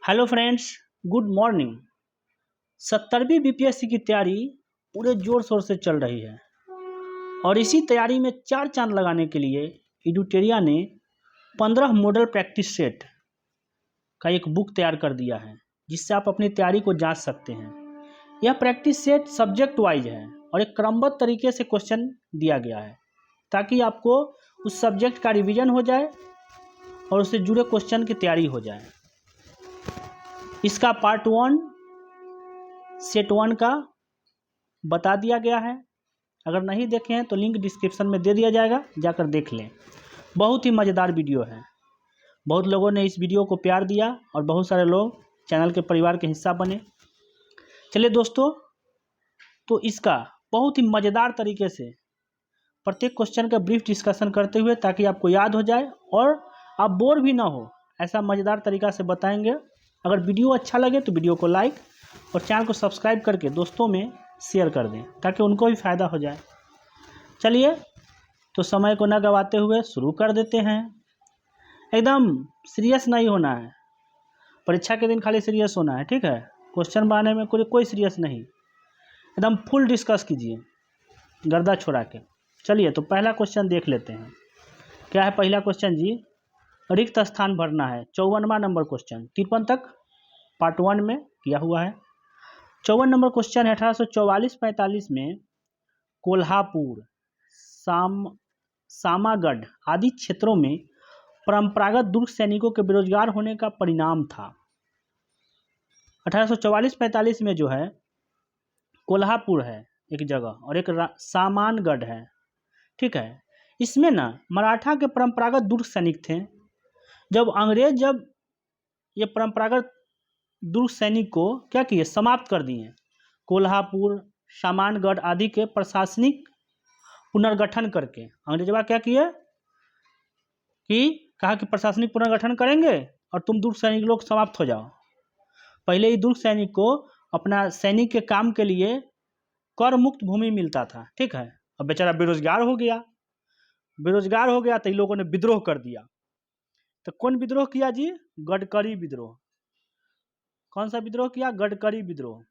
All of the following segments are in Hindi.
Hello friends, good morning. 70वीं बीपीएससी की तैयारी पूरे जोर शोर से चल रही है और इसी तैयारी में चार चांद लगाने के लिए एडुटेरिया ने 15 मॉडल प्रैक्टिस सेट का एक बुक तैयार कर दिया है, जिससे आप अपनी तैयारी को जांच सकते हैं। यह प्रैक्टिस सेट सब्जेक्ट वाइज है और एक क्रमबद्ध तरीके से क्वेश्चन दिया गया है, ताकि आपको उस सब्जेक्ट का रिवीजन हो जाए और उससे जुड़े क्वेश्चन की तैयारी हो जाए। इसका पार्ट 1 सेट 1 का बता दिया गया है। अगर नहीं देखे हैं तो लिंक डिस्क्रिप्शन में दे दिया जाएगा, जाकर देख लें। बहुत ही मज़ेदार वीडियो है। बहुत लोगों ने इस वीडियो को प्यार दिया और बहुत सारे लोग चैनल के परिवार के हिस्सा बने। चलिए दोस्तों, तो इसका बहुत ही मज़ेदार तरीके से प्रत्येक क्वेश्चन का ब्रीफ डिस्कशन करते हुए, ताकि आपको याद हो जाए और आप बोर भी ना हो, ऐसा मज़ेदार तरीका से बताएंगे। अगर वीडियो अच्छा लगे तो वीडियो को लाइक और चैनल को सब्सक्राइब करके दोस्तों में शेयर कर दें, ताकि उनको भी फ़ायदा हो जाए। चलिए, तो समय को न गवाते हुए शुरू कर देते हैं। एकदम सीरियस नहीं होना है, परीक्षा के दिन खाली सीरियस होना है, ठीक है। क्वेश्चन बनाने में कोई सीरियस नहीं, एकदम फुल डिस्कस कीजिए गर्दा छोड़ा के। चलिए, तो पहला क्वेश्चन देख लेते हैं। क्या है पहला क्वेश्चन जी? रिक्त स्थान भरना है। 54वां नंबर क्वेश्चन, 53 तक पार्ट 1 में किया हुआ है। 54 नंबर क्वेश्चन है, 1844-45 में कोल्हापुर, सामागढ़ आदि क्षेत्रों में परंपरागत दुर्ग सैनिकों के बेरोजगार होने का परिणाम था। 1844-45 में जो है कोल्हापुर है एक जगह और एक सामानगढ़ है, ठीक है। इसमें ना मराठा के परंपरागत दुर्ग सैनिक थे। जब ये परंपरागत दुर्ग सैनिक को क्या किए, समाप्त कर दिए। कोल्हापुर, सामानगढ़ आदि के प्रशासनिक पुनर्गठन करके अंग्रेजवा क्या किए कि कहा कि प्रशासनिक पुनर्गठन करेंगे और तुम दुर्ग सैनिक लोग समाप्त हो जाओ। पहले ही दुर्ग सैनिक को अपना सैनिक के काम के लिए कर मुक्त भूमि मिलता था, ठीक है। अब बेचारा बेरोजगार हो गया तो इन लोगों ने विद्रोह कर दिया। तो कौन विद्रोह किया जी? गडकरी विद्रोह। कौन सा विद्रोह किया? गडकरी विद्रोह।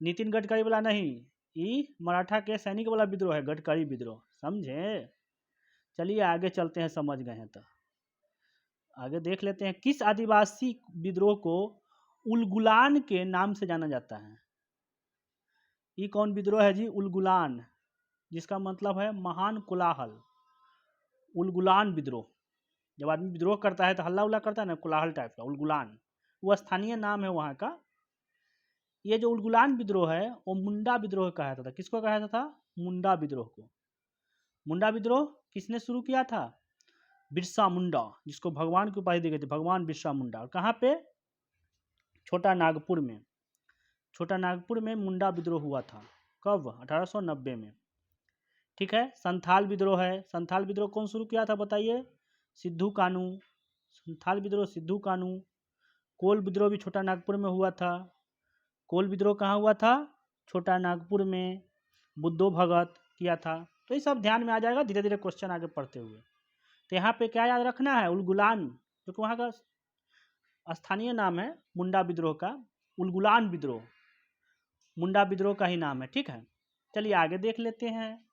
नितिन गडकरी वाला नहीं, ये मराठा के सैनिक वाला विद्रोह है, गडकरी विद्रोह, समझे। चलिए आगे चलते हैं, समझ गए हैं तो आगे देख लेते हैं। किस आदिवासी विद्रोह को उलगुलान के नाम से जाना जाता है? ये कौन विद्रोह है जी? उलगुलान, जिसका मतलब है महान कोलाहल। उलगुलान विद्रोह, जब आदमी विद्रोह करता है तो हल्ला उल्ला करता है ना, कोलाहल टाइप का, उलगुलान वो स्थानीय नाम है वहाँ का। ये जो उलगुलान विद्रोह है वो मुंडा विद्रोह कहा जाता था। किसको कहा जाता था? मुंडा विद्रोह को। मुंडा विद्रोह किसने शुरू किया था? बिरसा मुंडा, जिसको भगवान की उपाधि दी गई थी, भगवान बिरसा मुंडा। और कहाँ पे? छोटा नागपुर में। छोटा नागपुर में मुंडा विद्रोह हुआ था। कब? 1890 में, ठीक है। संथाल विद्रोह है। संथाल विद्रोह कौन शुरू किया था बताइए? सिद्धू कानू। संथाल विद्रोह सिद्धू कानू। कोल विद्रोह भी छोटा नागपुर में हुआ था। कोल विद्रोह कहाँ हुआ था? छोटा नागपुर में। बुद्धो भगत किया था। तो ये सब ध्यान में आ जाएगा धीरे धीरे क्वेश्चन आगे पढ़ते हुए। तो यहाँ पे क्या याद रखना है? उलगुलान, जो कि वहाँ का स्थानीय नाम है मुंडा विद्रोह का। उलगुलान विद्रोह मुंडा विद्रोह का ही नाम है, ठीक है। चलिए आगे देख लेते हैं।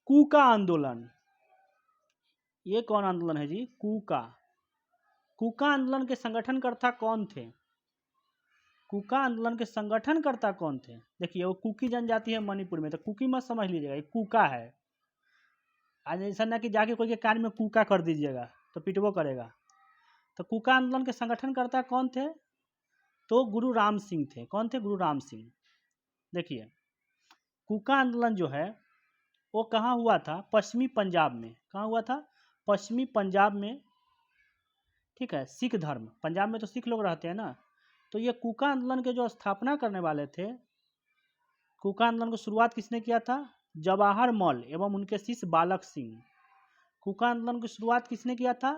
कूका आंदोलन, ये कौन आंदोलन है जी? कूका आंदोलन के संगठनकर्ता कौन थे? कूका आंदोलन के संगठनकर्ता कौन थे? देखिए, वो कुकी जनजाति है मणिपुर में, तो कुकी मत समझ लीजिएगा, ये कूका है। आज ऐसा ना कि जाके कोई के कान में कूका कर दीजिएगा तो पिटबो करेगा। तो कूका आंदोलन के संगठनकर्ता कौन थे? तो गुरु राम सिंह थे। कौन थे? गुरु राम सिंह। देखिए, कूका आंदोलन जो है वो कहाँ हुआ था? पश्चिमी पंजाब में। कहाँ हुआ था? पश्चिमी पंजाब में, ठीक है। सिख धर्म, पंजाब में तो सिख लोग रहते हैं ना। तो ये कूका आंदोलन के जो स्थापना करने वाले थे, कूका आंदोलन की शुरुआत किसने किया था? जवाहर मल एवं उनके शिष्य बालक सिंह। कूका आंदोलन की शुरुआत किसने किया था?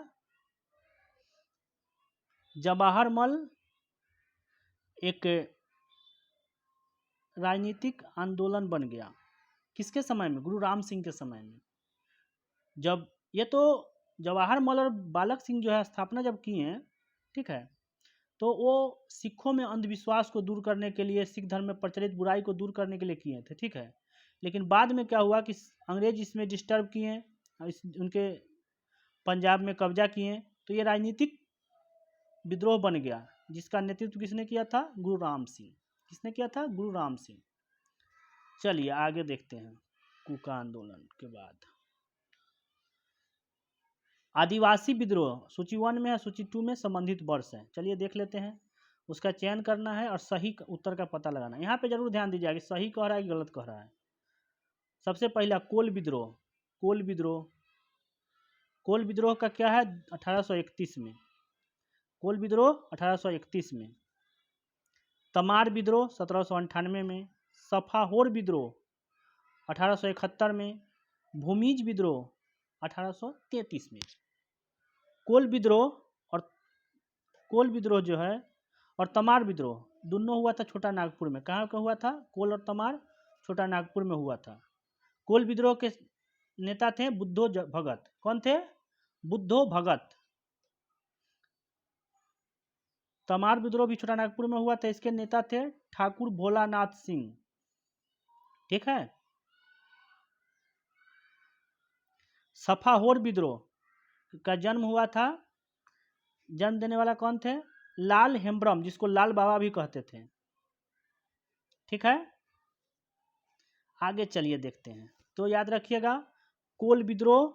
जवाहर मल एक राजनीतिक आंदोलन बन गया। किसके समय में? गुरु राम सिंह के समय में। जब ये तो जवाहर मल और बालक सिंह जो है स्थापना जब किए हैं, ठीक है। तो वो सिखों में अंधविश्वास को दूर करने के लिए, सिख धर्म में प्रचलित बुराई को दूर करने के लिए किए थे, ठीक है। लेकिन बाद में क्या हुआ कि अंग्रेज इसमें डिस्टर्ब किए, उनके पंजाब में कब्जा किए, तो ये राजनीतिक विद्रोह बन गया, जिसका नेतृत्व किसने किया था? गुरु राम सिंह। किसने किया था? गुरु राम सिंह। चलिए आगे देखते हैं। कूका आंदोलन के बाद आदिवासी विद्रोह सूची 1 में है, सूची 2 में संबंधित वर्ष है। चलिए देख लेते हैं। उसका चयन करना है और सही उत्तर का पता लगाना है। यहाँ पे जरूर ध्यान दीजिएगा कि सही कह रहा है कि गलत कह रहा है। सबसे पहला कोल विद्रोह। कोल विद्रोह, कोल विद्रोह का क्या है? 1831 में। कोल विद्रोह 1831 में। तमार विद्रोह 1798 में। सफाहोर विद्रोह 1871 में। भूमिज विद्रोह 1833 में। कोल विद्रोह जो है और तमार विद्रोह दोनों हुआ था छोटा नागपुर में। कहाँ का हुआ था? कोल और तमार छोटा नागपुर में हुआ था। कोल विद्रोह के नेता थे बुद्धो भगत। कौन थे? बुद्धो भगत। तमार विद्रोह भी छोटा नागपुर में हुआ था। इसके नेता थे ठाकुर भोलानाथ सिंह, ठीक है। सफाहोर विद्रोह का जन्म हुआ था, जन्म देने वाला कौन थे? लाल हेम्ब्रम, जिसको लाल बाबा भी कहते थे, ठीक है। आगे चलिए देखते हैं। तो याद रखिएगा, कोल विद्रोह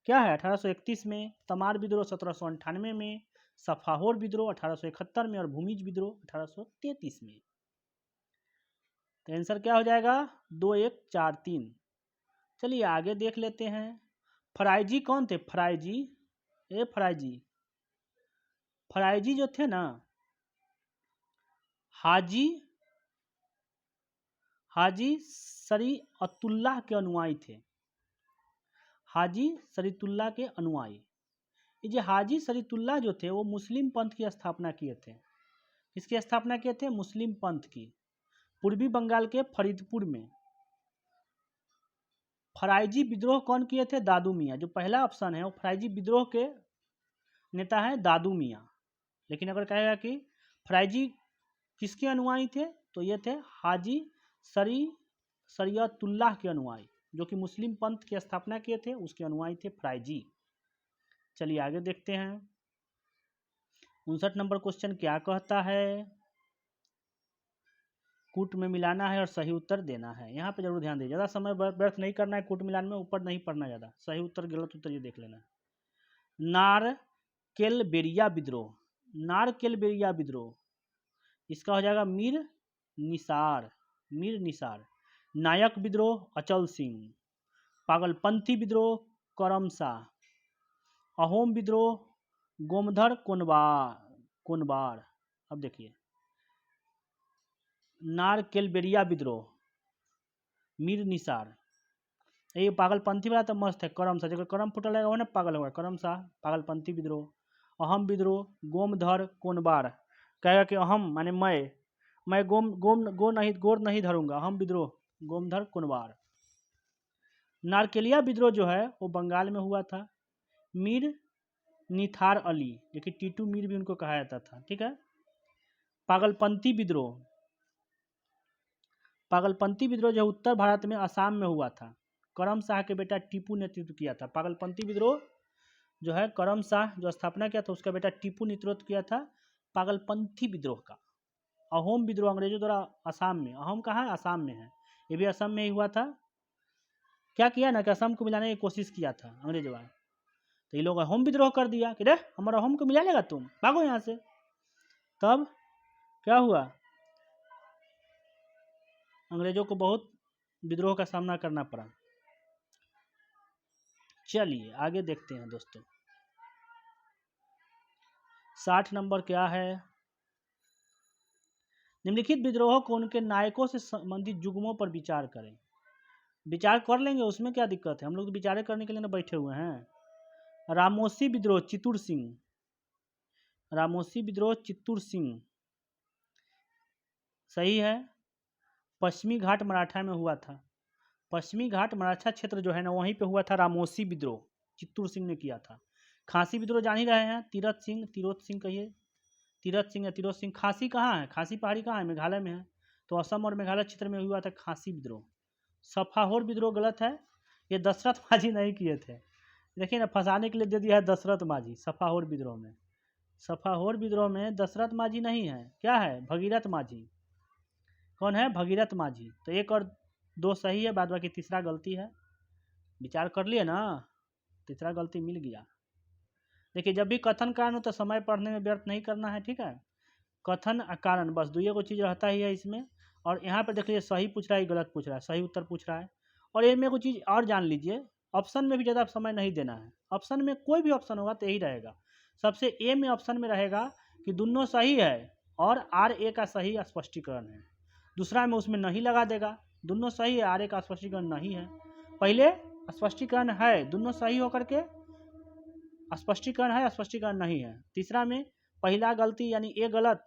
क्या है? 1831 में। तमार विद्रोह 1798 में। सफाहोर विद्रोह 1871 में और भूमिज विद्रोह 1833 में। तो आंसर क्या हो जाएगा? 2 1 4 3। चलिए आगे देख लेते हैं। फराइजी कौन थे? फराइजी, फराइजी जो थे ना, हाजी शरीअतुल्लाह के अनुयायी थे। हाजी शरीअतुल्लाह के अनुयायी। ये जो हाजी शरीअतुल्लाह जो थे वो मुस्लिम पंथ की स्थापना किए थे। किसकी स्थापना किए थे? मुस्लिम पंथ की। पूर्वी बंगाल के फरीदपुर में। फराइजी विद्रोह कौन किए थे? दादू मियाँ। जो पहला ऑप्शन है वो फराइजी विद्रोह के नेता है दादू मियाँ। लेकिन अगर कहेगा कि फराइजी किसके अनुयायी थे, तो ये थे हाजी शरीअतुल्लाह के अनुयायी, जो कि मुस्लिम पंथ की स्थापना किए थे, उसके अनुयायी थे फराइजी। चलिए आगे देखते हैं। 59 नंबर क्वेश्चन क्या कहता है? कूट में मिलाना है और सही उत्तर देना है। यहाँ पे जरूर ध्यान दीजिए, ज़्यादा समय व्यर्थ नहीं करना है। कूट मिलान में ऊपर नहीं पढ़ना ज़्यादा। सही उत्तर गलत उत्तर ये देख लेना। नारकेलबेरिया विद्रोह। नारकेलबेरिया विद्रोह इसका हो जाएगा मीर निसार। नायक विद्रोह अचल सिंह। पागलपंथी विद्रोह करमशाह। अहोम विद्रोह गोमधर कोनबार। अब देखिए, नारकेलबेरिया विद्रोह, मीर निसार। ये पागलपंथी वाला तो मस्त है, करमशाह। जगह करम फुटल रहेगा वो ना पागल होगा। करमशाह पागलपंथी विद्रोह। अहम विद्रोह गोमधर कोनबार। कहेगा कि अहम माने मैं गोर नहीं धरूंगा। अहम विद्रोह गोमधर कोनबार। नारकेलिया विद्रोह जो है वो बंगाल में हुआ था। मीर निथार अली, जो कि टीटू मीर भी उनको कहा जाता था, ठीक है। पागलपंथी विद्रोह जो उत्तर भारत में असम में हुआ था। करम शाह के बेटा टीपू नेतृत्व किया था। पागलपंथी विद्रोह जो है करम शाह जो स्थापना किया था, उसका बेटा टीपू नेतृत्व किया था पागलपंथी विद्रोह का। अहोम विद्रोह अंग्रेजों द्वारा असम में। अहोम कहाँ है? असम में है। ये भी असम में ही हुआ था। क्या किया ना कि असम को मिलाने की कोशिश किया था अंग्रेजों द्वारा। तो ये लोग अहोम विद्रोह कर दिया कि रे हमारा अहोम को मिला लेगा, तुम भागो यहाँ से। तब क्या हुआ? अंग्रेजों को बहुत विद्रोह का सामना करना पड़ा। चलिए आगे देखते हैं दोस्तों। 60 नंबर क्या है? निम्नलिखित विद्रोह को उनके नायकों से संबंधित युग्मों पर विचार करें। विचार कर लेंगे, उसमें क्या दिक्कत है? हम लोग विचार करने के लिए ना बैठे हुए हैं। रामोसी विद्रोह चित्तूर सिंह। रामोसी विद्रोह चित्तूर सिंह सही है। पश्चिमी घाट मराठा में हुआ था। पश्चिमी घाट मराठा क्षेत्र जो है ना, वहीं पे हुआ था रामोसी विद्रोह। चित्तूर सिंह ने किया था। खांसी विद्रोह जान ही रहे हैं, तिरोत सिंह कहिए। तीरथ सिंह है, तिरोत सिंह। खासी कहाँ है? खासी पहाड़ी कहाँ है? मेघालय में है। तो असम और मेघालय क्षेत्र में हुआ था खासी विद्रोह। सफाहोर विद्रोह गलत है, ये दशरथ माझी नहीं किए थे। देखिए ना, फंसाने के लिए दे दिया है दशरथ माझी सफाहोर विद्रोह में। सफाहोर विद्रोह में दशरथ माझी नहीं है, क्या है? भगीरथ माझी। कौन है? भगीरथ माझी। तो एक और दो सही है, बाद बाकी तीसरा गलती है। विचार कर लिए ना, तीसरा गलती मिल गया। देखिए, जब भी कथन कारण हो तो समय पढ़ने में व्यर्थ नहीं करना है, ठीक है। कथन कारण, बस दो को चीज़ रहता ही है इसमें। और यहाँ पर देख लीजिए, सही पूछ रहा है गलत पूछ रहा है, सही उत्तर पूछ रहा है। और इनमें कुछ चीज़ और जान लीजिए, ऑप्शन में भी ज़्यादा समय नहीं देना है। ऑप्शन में कोई भी ऑप्शन होगा तो यही रहेगा। सबसे ए में ऑप्शन में रहेगा कि दोनों सही है और आर ए का सही स्पष्टीकरण है। दूसरा में उसमें नहीं लगा देगा, दोनों सही है, आर ए का स्पष्टीकरण नहीं है। पहले स्पष्टीकरण है, दोनों सही होकर के स्पष्टीकरण है, स्पष्टीकरण नहीं है। तीसरा में पहला गलती यानी ए गलत,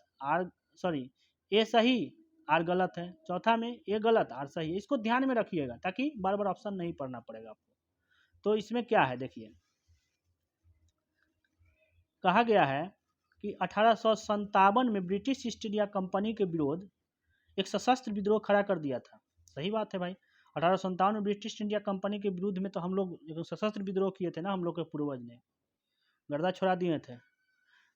ए सही, आर गलत है। चौथा में ए गलत, आर सही है। इसको ध्यान में रखिएगा ताकि बार बार ऑप्शन नहीं पढ़ना पड़ेगा आपको। तो इसमें क्या है, देखिए कहा गया है कि 1857 में ब्रिटिश ईस्ट इंडिया कंपनी के विरोध एक सशस्त्र विद्रोह खड़ा कर दिया था। सही बात है भाई, 1857 में ब्रिटिश इंडिया कंपनी के विरुद्ध में तो हम लोग सशस्त्र विद्रोह किए थे ना, हम लोग के पूर्वज ने गर्दा छोड़ा दिए थे।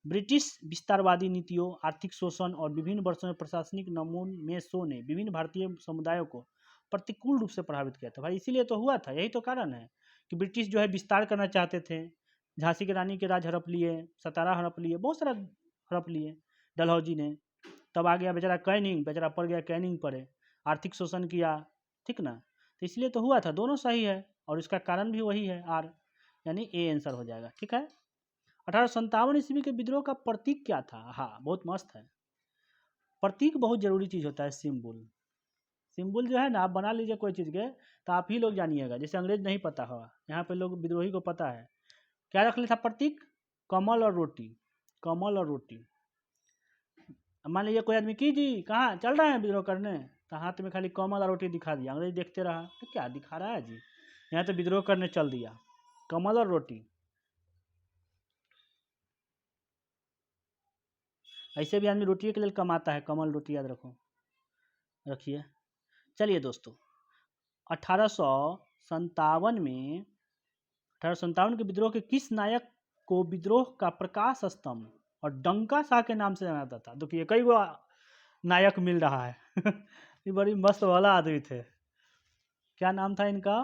ब्रिटिश विस्तारवादी नीतियों, आर्थिक शोषण और विभिन्न वर्षों में प्रशासनिक नमूनों ने विभिन्न भारतीय समुदायों को प्रतिकूल रूप से प्रभावित किया था भाई। इसीलिए तो हुआ था, यही तो कारण है कि ब्रिटिश जो है विस्तार करना चाहते थे। झांसी की रानी के राज हड़प लिए, सतारा हड़प लिए, बहुत सारा हड़प लिए डलहौजी ने। तब आ गया बेचारा कैनिंग, बेचारा पड़ गया कैनिंग पड़े, आर्थिक शोषण किया, ठीक ना। तो इसलिए तो हुआ था, दोनों सही है और इसका कारण भी वही है, आर, यानी ए आंसर हो जाएगा, ठीक है। 1857 ईस्वी के विद्रोह का प्रतीक क्या था? हाँ, बहुत मस्त है। प्रतीक बहुत जरूरी चीज़ होता है, सिंबल। सिंबल जो है ना, आप बना लीजिए कोई चीज़ के, तो आप ही लोग जानिएगा, जैसे अंग्रेज नहीं पता होगा, यहाँ पे लोग विद्रोही को पता है। क्या रख लिया था प्रतीक? कमल और रोटी, कमल और रोटी। मान लीजिए कोई आदमी की जी कहाँ चल रहे हैं विद्रोह करने, तो हाथ में खाली कमल और रोटी दिखा दिया, अंग्रेज देखते रहा तो क्या दिखा रहा है जी, यहाँ तो विद्रोह करने चल दिया, कमल और रोटी। ऐसे भी आदमी रोटी के लिए कमाता है, कमल रोटी याद रखो, रखिए। चलिए दोस्तों, 1857 में 1857 के विद्रोह के किस नायक को विद्रोह का प्रकाश स्तंभ और डंका शाह के नाम से जाना जाता था? देखिए कई वो नायक मिल रहा है ये बड़ी मस्त वाला आदमी थे। क्या नाम था इनका?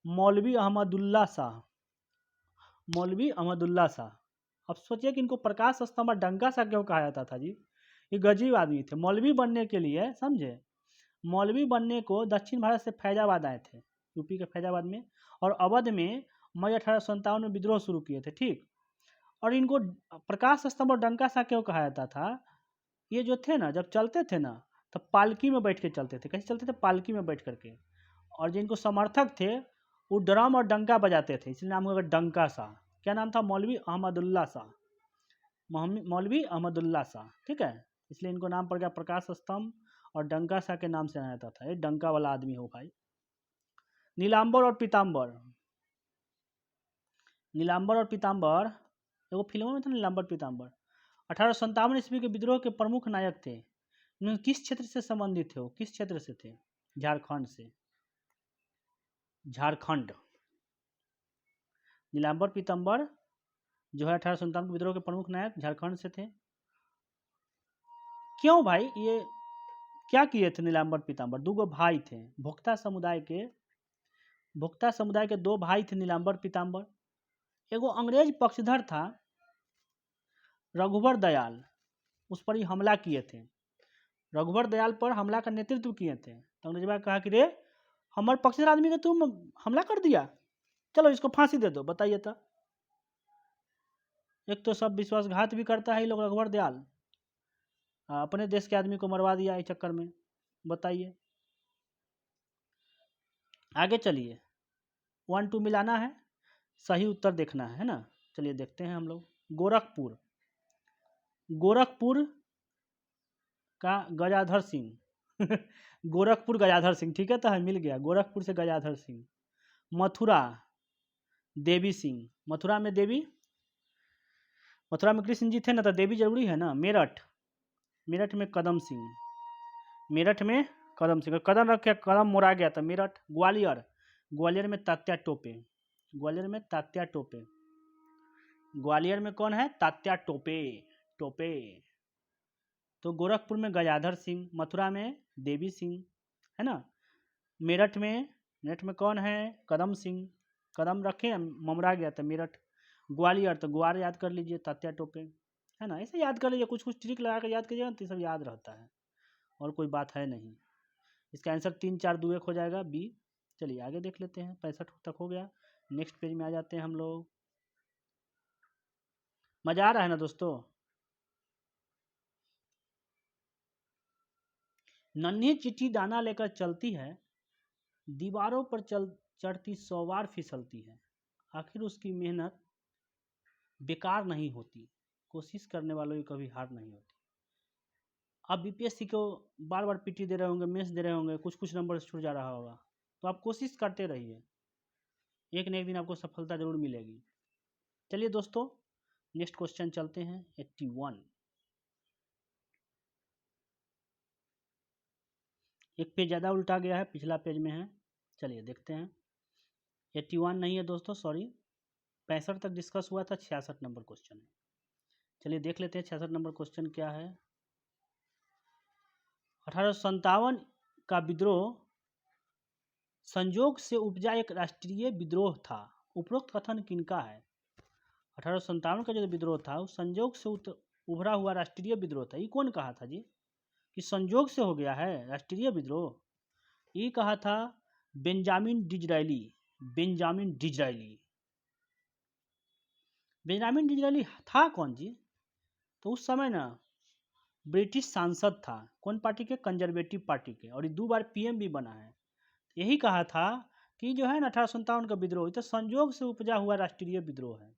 मौलवी अहमदुल्ला शाह, मौलवी अहमदुल्ला शाह। अब सोचिए कि इनको प्रकाश स्तंभ और डंका शाह क्यों कहा जाता था जी? ये गजीब आदमी थे। मौलवी बनने के लिए, समझे, मौलवी बनने को दक्षिण भारत से फैजाबाद आए थे, यूपी के फैजाबाद में, और अवध में मई 1857 में विद्रोह शुरू किए थे, ठीक। और इनको प्रकाश स्तंभ और डंका शाह क्यों कहा जाता था? ये जो थे ना, जब चलते थे ना, तब पालकी में बैठ के चलते थे। कैसे चलते थे? पालकी में बैठ करके। और जिनको समर्थक थे वो ड्रम और डंका बजाते थे, इसलिए नाम होगा डंका शाह। क्या नाम था? मौलवी अहमदुल्ला शाह, मौलवी अहमदुल्ला शाह, ठीक है। इसलिए इनको नाम पड़ गया प्रकाश स्तंभ और डंका शाह के नाम से जाना जाता था। ये डंका वाला आदमी हो भाई। नीलांबर और पीताम्बर, नीलांबर और पीताम्बर एगो फिल्मों में था, नीलांबर पीताम्बर। 1857 ईस्वी के विद्रोह के प्रमुख नायक थे। इन्होंने किस क्षेत्र से संबंधित थे? वो किस क्षेत्र से थे? झारखंड से, झारखंड। नीलांबर पीताम्बर जो है 1857 के विद्रोह के प्रमुख नायक झारखंड से थे। क्यों भाई? ये क्या किए थे नीलांबर पीताम्बर? दो भाई थे, भोक्ता समुदाय के दो भाई थे नीलांबर पीताम्बर। एगो अंग्रेज पक्षधर था रघुवर दयाल, उस पर ही हमला किए थे। रघुवर दयाल पर हमला का नेतृत्व किए थे। तो अंग्रेजवा कहा कि रे, हमारे पक्षधर आदमी का तुम हमला कर दिया, चलो इसको फांसी दे दो। बताइए तो, एक तो सब विश्वासघात भी करता है ये लोग, रघुवर दयाल अपने देश के आदमी को मरवा दिया इस चक्कर में। बताइए, आगे चलिए। 1 2 मिलाना है, सही उत्तर देखना है ना। चलिए देखते हैं हम लोग। गोरखपुर, गोरखपुर का गजाधर सिंह गोरखपुर गजाधर सिंह, ठीक है, तो मिल गया, गोरखपुर से गजाधर सिंह। मथुरा देवी सिंह, मथुरा में देवी, मथुरा में कृष्ण जी थे ना, तो देवी जरूरी है ना। मेरठ, मेरठ में कदम सिंह, मेरठ में कदम सिंह, कदम रख के कदम मोड़ा गया था मेरठ। ग्वालियर, ग्वालियर में तात्या टोपे, ग्वालियर में तात्या टोपे, ग्वालियर में कौन है, तात्या टोपे, टोपे। तो गोरखपुर में गजाधर सिंह, मथुरा में देवी सिंह, है ना। मेरठ में, मेरठ में कौन है, कदम सिंह, कदम रखे ममरा गया था मेरठ। ग्वालियर, तो ग्वार याद कर लीजिए, तात्या टोपे, है ना। ऐसे याद कर लीजिए, कुछ कुछ ट्रिक लगा कर याद कीजिएगा तो सब याद रहता है, और कोई बात है नहीं। इसका आंसर 3 4 2 1 हो जाएगा, बी। चलिए आगे देख लेते हैं, 65 तक हो गया। नेक्स्ट पेज में आ जाते हैं हम लोग। मजा आ रहा है ना दोस्तों। नन्ही चिट्ठी दाना लेकर चलती है, दीवारों पर चढ़ती 100 बार फिसलती है, आखिर उसकी मेहनत बेकार नहीं होती, कोशिश करने वालों की कभी हार नहीं होती। आप बीपीएससी को बार बार पीटी दे रहे होंगे, मेंस दे रहे होंगे, कुछ कुछ नंबर छूट जा रहा होगा, तो आप कोशिश करते रहिए, एक न एक दिन आपको सफलता जरूर मिलेगी। चलिए दोस्तों, नेक्स्ट क्वेश्चन चलते हैं। 81, एक पेज ज़्यादा उल्टा गया है, पिछला पेज में है। चलिए देखते हैं। 81 नहीं है दोस्तों, सॉरी, 65 तक डिस्कस हुआ था, 66 नंबर क्वेश्चन है। चलिए देख लेते हैं 66 नंबर क्वेश्चन क्या है। 1857 का विद्रोह संजोग से उपजा एक राष्ट्रीय विद्रोह था, उपरोक्त कथन किनका है। 1857 का जो विद्रोह था वो संजोग से उभरा हुआ राष्ट्रीय विद्रोह था। ये कौन कहा था जी कि संजोग से हो गया है राष्ट्रीय विद्रोह। ये कहा था Benjamin Disraeli, Benjamin Disraeli. Benjamin Disraeli था कौन जी, तो उस समय ना ब्रिटिश सांसद था, कौन पार्टी के, कंजर्वेटिव पार्टी के, और ये 2 बार पीएम भी बना है। यही कहा था कि जो है ना 1857 का विद्रोह तो संजोग से उपजा हुआ राष्ट्रीय विद्रोह है।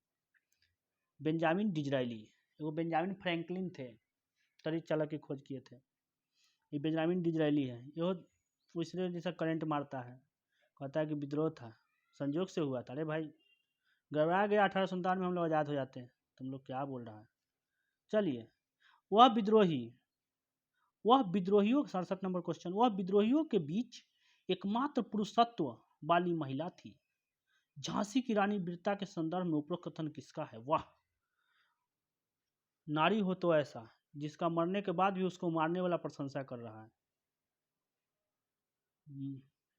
बेंजामिन डिज़रायली, वो बेंजामिन फ्रैंकलिन थे, तरी चालक की खोज किए थे। ये बेंजामिन डिज़रायली है, ये दूसरे जैसा करंट मारता है, कहता है कि विद्रोह था, संजोग से हुआ था। अरे भाई गड़बड़ा गया, 1857 में हम लोग आज़ाद हो जाते हैं, तुम लोग क्या बोल रहा है। चलिए, वह विद्रोही, वह विद्रोहियों, 67 नंबर क्वेश्चन, वह विद्रोहियों के बीच एकमात्र पुरुषत्व वाली महिला थी। झांसी की रानी वीरता के संदर्भ में उपरोक्त कथन किसका है। वाह, नारी हो तो ऐसा, जिसका मरने के बाद भी उसको मारने वाला प्रशंसा कर रहा है।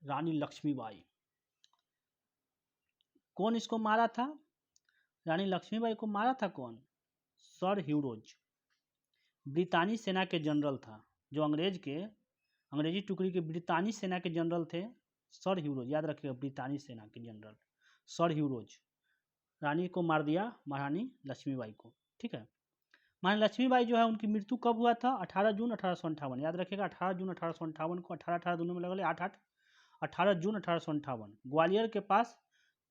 रानी लक्ष्मीबाई। कौन इसको मारा था, रानी लक्ष्मीबाई को मारा था कौन, सर ह्यूरोज, ब्रितानी सेना के जनरल था, जो अंग्रेजी टुकड़ी के ब्रितानी सेना के जनरल थे, सर ह्यूरोज, याद रखिएगा, ब्रितानी सेना के जनरल सर ह्यूरोज। रानी को मार दिया, महारानी लक्ष्मीबाई को, ठीक है। महारानी लक्ष्मीबाई जो है उनकी मृत्यु कब हुआ था, 18 जून 1858, याद रखिएगा 18 जून 1858 को, 18 दोनों में लगा 8 18 जून 1858, ग्वालियर के पास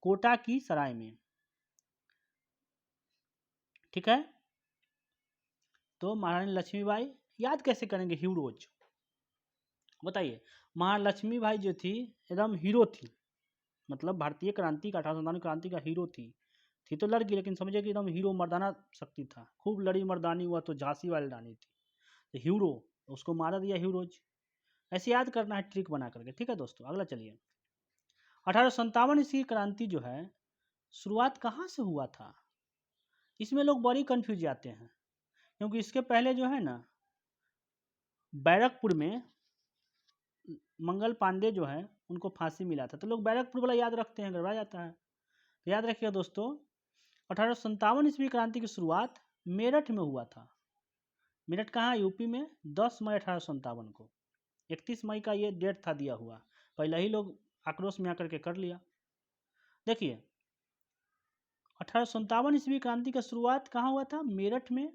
कोटा की सराय में, ठीक है। तो महारानी लक्ष्मीबाई याद कैसे करेंगे, हीरोज, बताइए। महारानी लक्ष्मीबाई जो थी एकदम हीरो थी, मतलब भारतीय क्रांति का, 1857 क्रांति का हीरो थी तो लड़की, लेकिन समझिए कि एकदम हीरो मर्दाना शक्ति था, खूब लड़ी मर्दानी हुआ, तो झांसी वाली रानी थी, तो हीरो, उसको मारा दिया हीरोज। ऐसे याद करना है ट्रिक बना करके, ठीक है दोस्तों। अगला चलिए, 1857 ईस्वी क्रांति जो है शुरुआत कहाँ से हुआ था, इसमें लोग बड़ी कंफ्यूज जाते हैं, क्योंकि इसके पहले जो है ना बैरकपुर में मंगल पांडे जो है उनको फांसी मिला था, तो लोग बैरकपुर वाला याद रखते हैं, गड़बड़ा जाता है। तो याद रखिएगा दोस्तों, 1857 ईस्वी क्रांति की शुरुआत मेरठ में हुआ था। मेरठ कहाँ, यूपी में, 10 मई 1857 को। 31 मई का ये डेट था दिया हुआ, पहले ही लोग आक्रोश में आकर के कर लिया। देखिए 1857 ईस्वी क्रांति का शुरुआत कहाँ हुआ था, मेरठ में,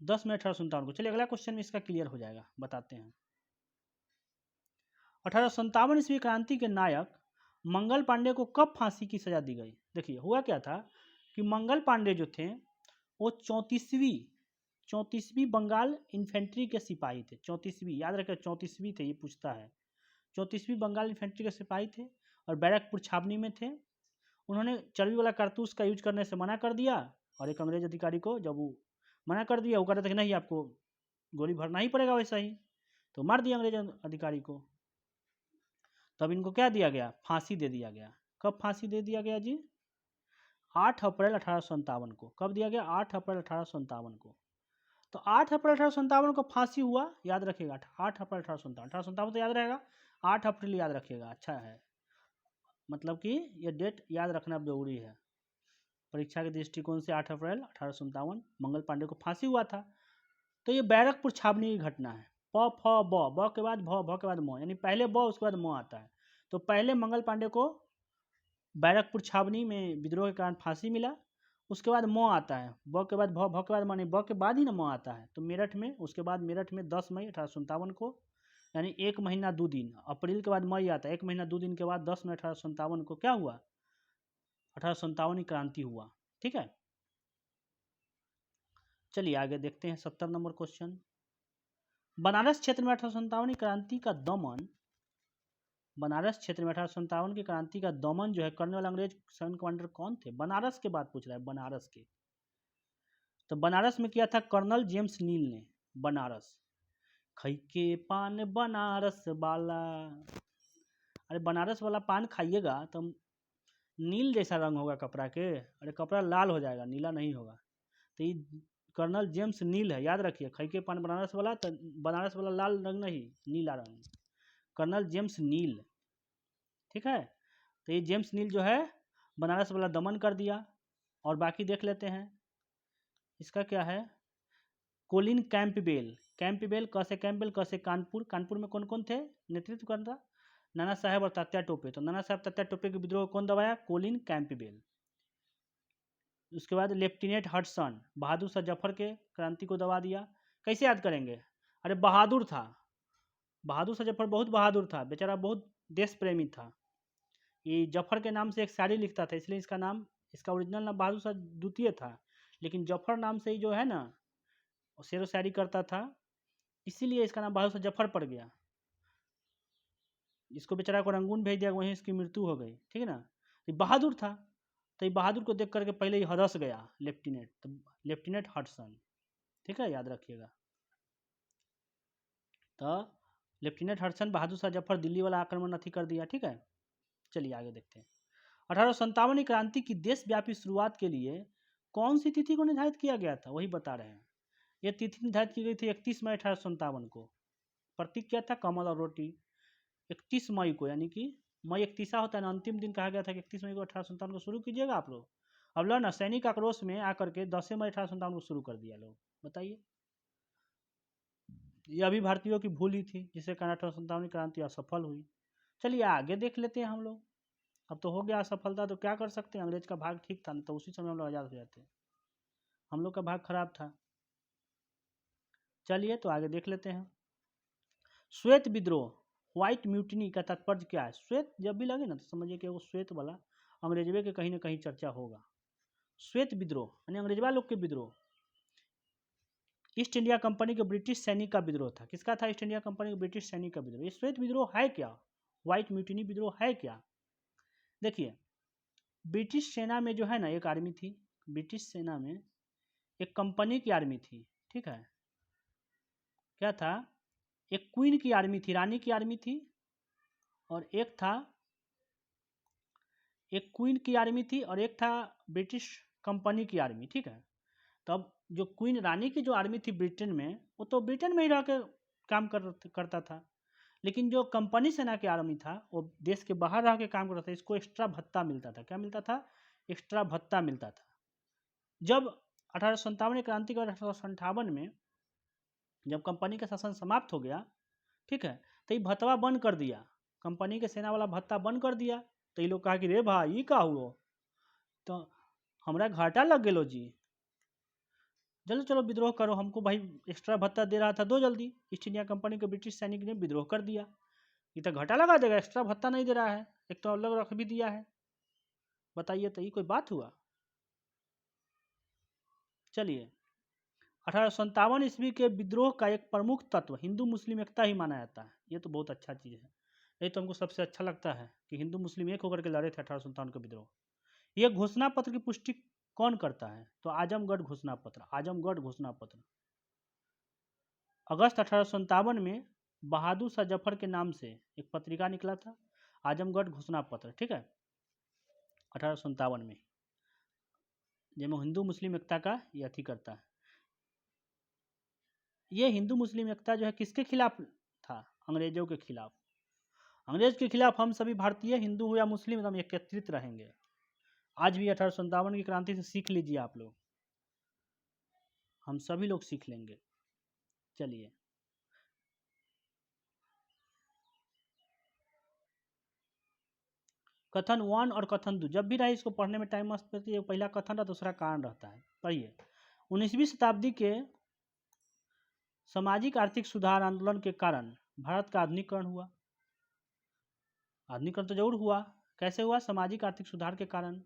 10 मई 1857 को। चलिए अगला क्वेश्चन में इसका क्लियर हो जाएगा, बताते हैं। 1857 ईस्वी क्रांति के नायक मंगल पांडे को कब फांसी की सजा दी गई। देखिए हुआ क्या था कि मंगल पांडे जो थे वो 34वीं बंगाल इन्फेंट्री के सिपाही थे। 34वीं, याद रखें 34वीं थे, ये पूछता है। 34वीं बंगाल इन्फेंट्री के सिपाही थे और बैरकपुर छावनी में थे। उन्होंने चर्बी वाला कारतूस का यूज करने से मना कर दिया और एक अंग्रेज अधिकारी को जब वो मना कर दिया, वो कह रहे थे कि नहीं आपको गोली भरना ही पड़ेगा वैसा ही, तो मार दिया अंग्रेज अधिकारी को। तब इनको क्या दिया गया, फांसी दे दिया गया। कब फांसी दे दिया गया जी, 8 अप्रैल 1857 को। कब दिया गया, 8 अप्रैल 1857 को। तो 8 अप्रैल 1857 को फांसी हुआ, याद रखिएगा, 8 अप्रैल 1857 तो याद रहेगा, 8 अप्रैल याद रखिएगा, अच्छा है, मतलब कि ये डेट याद रखना जरूरी है परीक्षा के दृष्टिकोण से। 8 अप्रैल 1857 मंगल पांडे को फांसी हुआ था। तो ये बैरकपुर छावनी की घटना है। प फ ब के बाद भ के बाद म, यानी पहले ब उसके बाद म आता है। तो पहले मंगल पांडे को बैरकपुर छावनी में विद्रोह के कारण फांसी मिला, उसके बाद म आता है, ब के बाद भ के बाद म, नहीं ब के बाद ही ना म आता है। तो मेरठ में, उसके बाद मेरठ में 10 मई 1857 को, यानी 1 महीना 2 दिन, अप्रैल के बाद मई आता है, 1 महीना 2 दिन के बाद 10 मई 1857 को क्या हुआ, 1857 की क्रांति हुआ। ठीक है, चलिए आगे देखते हैं 70 नंबर क्वेश्चन। बनारस क्षेत्र में 1857 की क्रांति का दमन, बनारस क्षेत्र में 1857 की क्रांति का दमन जो है करने वाला अंग्रेज सैन्य कमांडर कौन थे, बनारस के बात पूछ रहा है, बनारस के। तो बनारस में किया था कर्नल जेम्स नील ने। बनारस खई के पान बनारस वाला, अरे बनारस वाला पान खाइएगा तो नील जैसा रंग होगा कपड़ा के, अरे कपड़ा लाल हो जाएगा, नीला नहीं होगा। तो ये कर्नल जेम्स नील है, याद रखिए, खई के पान बनारस वाला, तो बनारस वाला लाल रंग नहीं, नीला रंग, कर्नल जेम्स नील। ठीक है, तो ये जेम्स नील जो है बनारस वाला दमन कर दिया। और बाकी देख लेते हैं, इसका क्या है, कोलिन कैंपबेल, कैंपबेल कैसे, कैंपबेल कैसे, कानपुर, कानपुर में कौन कौन थे नेतृत्व कर रहा, नाना साहब और तात्या टोपे। तो नाना साहब तात्या टोपे के विद्रोह कौन दबाया, कोलिन कैंपबेल। उसके बाद लेफ्टिनेंट हडसन, बहादुर शाह जफर के क्रांति को दबा दिया। कैसे याद करेंगे, अरे बहादुर था, बहादुर शाह जफर बहुत बहादुर था, बेचारा बहुत देश प्रेमी था। ये जफर के नाम से एक शायरी लिखता था, इसलिए इसका नाम, इसका ओरिजिनल नाम बहादुर शाह द्वितीय था, लेकिन जफर नाम से ही जो है ना शेर व शायरी करता था, इसीलिए इसका नाम बहादुर शाह जफर पड़ गया। इसको बेचारा को रंगून भेज दिया, वहीं इसकी मृत्यु हो गई। ठीक है ना, ये बहादुर था, तो ये बहादुर को देख करके पहले ही हदस गया लेफ्टिनेंट, तो लेफ्टिनेंट हडसन। ठीक है, याद रखिएगा। तो लेफ्टिनेंट हडसन, बहादुर शाह जफर दिल्ली वाला आक्रमण अथी कर दिया। ठीक है, चलिए आगे देखते हैं। 1857 की क्रांति की देशव्यापी शुरुआत के लिए कौन सी तिथि को निर्धारित किया गया था, वही बता रहे हैं। यह तिथि निर्धारित की गई थी 31 मई 1857 को। प्रतीक क्या था, कमल और रोटी। 31 मई को, यानी कि मई 31 होता है ना, अंतिम दिन कहा गया था कि 31 मई को 1857 को शुरू कीजिएगा आप लोग। अब लो ना, सैनिक आक्रोश में आकर के 10 मई 1857 को शुरू कर दिया लोग, बताइए। यह भी भारतीयों की भूल ही थी, जिससे कारण 1857 की क्रांति असफल हुई। चलिए आगे देख लेते हैं हम लोग। अब तो हो गया असफलता, तो क्या कर सकते हैं, अंग्रेज का भाग ठीक था, तो उसी समय हम लोग आज़ाद हो जाते हैं। हम लोग का भाग खराब था। चलिए तो आगे देख लेते हैं। श्वेत विद्रोह, व्हाइट म्यूटिनी का तात्पर्य क्या है। श्वेत जब भी लगे ना तो समझिए कि वो श्वेत वाला अंग्रेजवे के कहीं ना कहीं चर्चा होगा। श्वेत विद्रोह यानी अंग्रेजवा लोग के विद्रोह। ईस्ट इंडिया कंपनी के ब्रिटिश सैनिक का विद्रोह था। किसका था, ईस्ट इंडिया कंपनी के ब्रिटिश सैनिक का विद्रोह। ये श्वेत विद्रोह है क्या, व्हाइट म्यूटिनी विद्रोह है क्या। देखिए, ब्रिटिश सेना में जो है ना एक आर्मी थी, ब्रिटिश सेना में एक कंपनी की आर्मी थी। ठीक है, क्या था, एक क्वीन की आर्मी थी, रानी की आर्मी थी, और एक था, एक क्वीन की आर्मी थी और एक था ब्रिटिश कंपनी की आर्मी। ठीक है, तब जो क्वीन रानी की जो आर्मी थी ब्रिटेन में, वो तो ब्रिटेन में ही रह के काम करता था, लेकिन जो कंपनी सेना की आर्मी था वो देश के बाहर रह के काम करता था। इसको एक्स्ट्रा भत्ता मिलता था। क्या मिलता था, एक्स्ट्रा भत्ता मिलता था। जब 1857 क्रांति के 1858 में जब कंपनी का शासन समाप्त हो गया, ठीक है, तो ये भत्ता बंद कर दिया, कंपनी के सेना वाला भत्ता बंद कर दिया। तो ये लोग कहा कि रे भाई ये का हुआ, तो हमारा घाटा लग गलो जी, चलो चलो विद्रोह करो, हमको भाई एक्स्ट्रा भत्ता दे रहा था, दो जल्दी। ईस्ट इंडिया कंपनी के ब्रिटिश सैनिक ने विद्रोह कर दिया। ये तो घाटा लगा देगा, एक्स्ट्रा भत्ता नहीं दे रहा है, एक तो अलग रख भी दिया है, बताइए तो ये कोई बात हुआ। चलिए, 1857 ईस्वी के विद्रोह का एक प्रमुख तत्व हिंदू मुस्लिम एकता ही माना जाता है। ये तो बहुत अच्छा चीज़ है, ये तो हमको सबसे अच्छा लगता है कि हिंदू मुस्लिम एक होकर के लड़े थे 1857 का विद्रोह। यह घोषणा पत्र की पुष्टि कौन करता है? तो आजमगढ़ घोषणा पत्र, आजमगढ़ घोषणा पत्र। अगस्त 1857 में बहादुर शाह जफर के नाम से एक पत्रिका निकला था, आजमगढ़ घोषणा पत्र, ठीक है, 1857 में, जिसमें हिंदू मुस्लिम एकता का ये अथी करता है। ये हिंदू मुस्लिम एकता जो है किसके खिलाफ था? अंग्रेजों के खिलाफ। अंग्रेज के खिलाफ हम सभी भारतीय, हिंदू हो या मुस्लिम, एकदम एकत्रित रहेंगे। आज भी 1857 की क्रांति से सीख लीजिए आप लोग, हम सभी लोग सीख लेंगे। चलिए, कथन 1 और कथन 2 जब भी रहे इसको पढ़ने में टाइम मस्त रहती है। पहला कथन और दूसरा कारण रहता है। पढ़िए। 19वीं शताब्दी के सामाजिक आर्थिक सुधार आंदोलन के कारण भारत का आधुनिकीकरण हुआ। आधुनिकीकरण तो जरूर हुआ, कैसे हुआ? सामाजिक आर्थिक सुधार के कारण।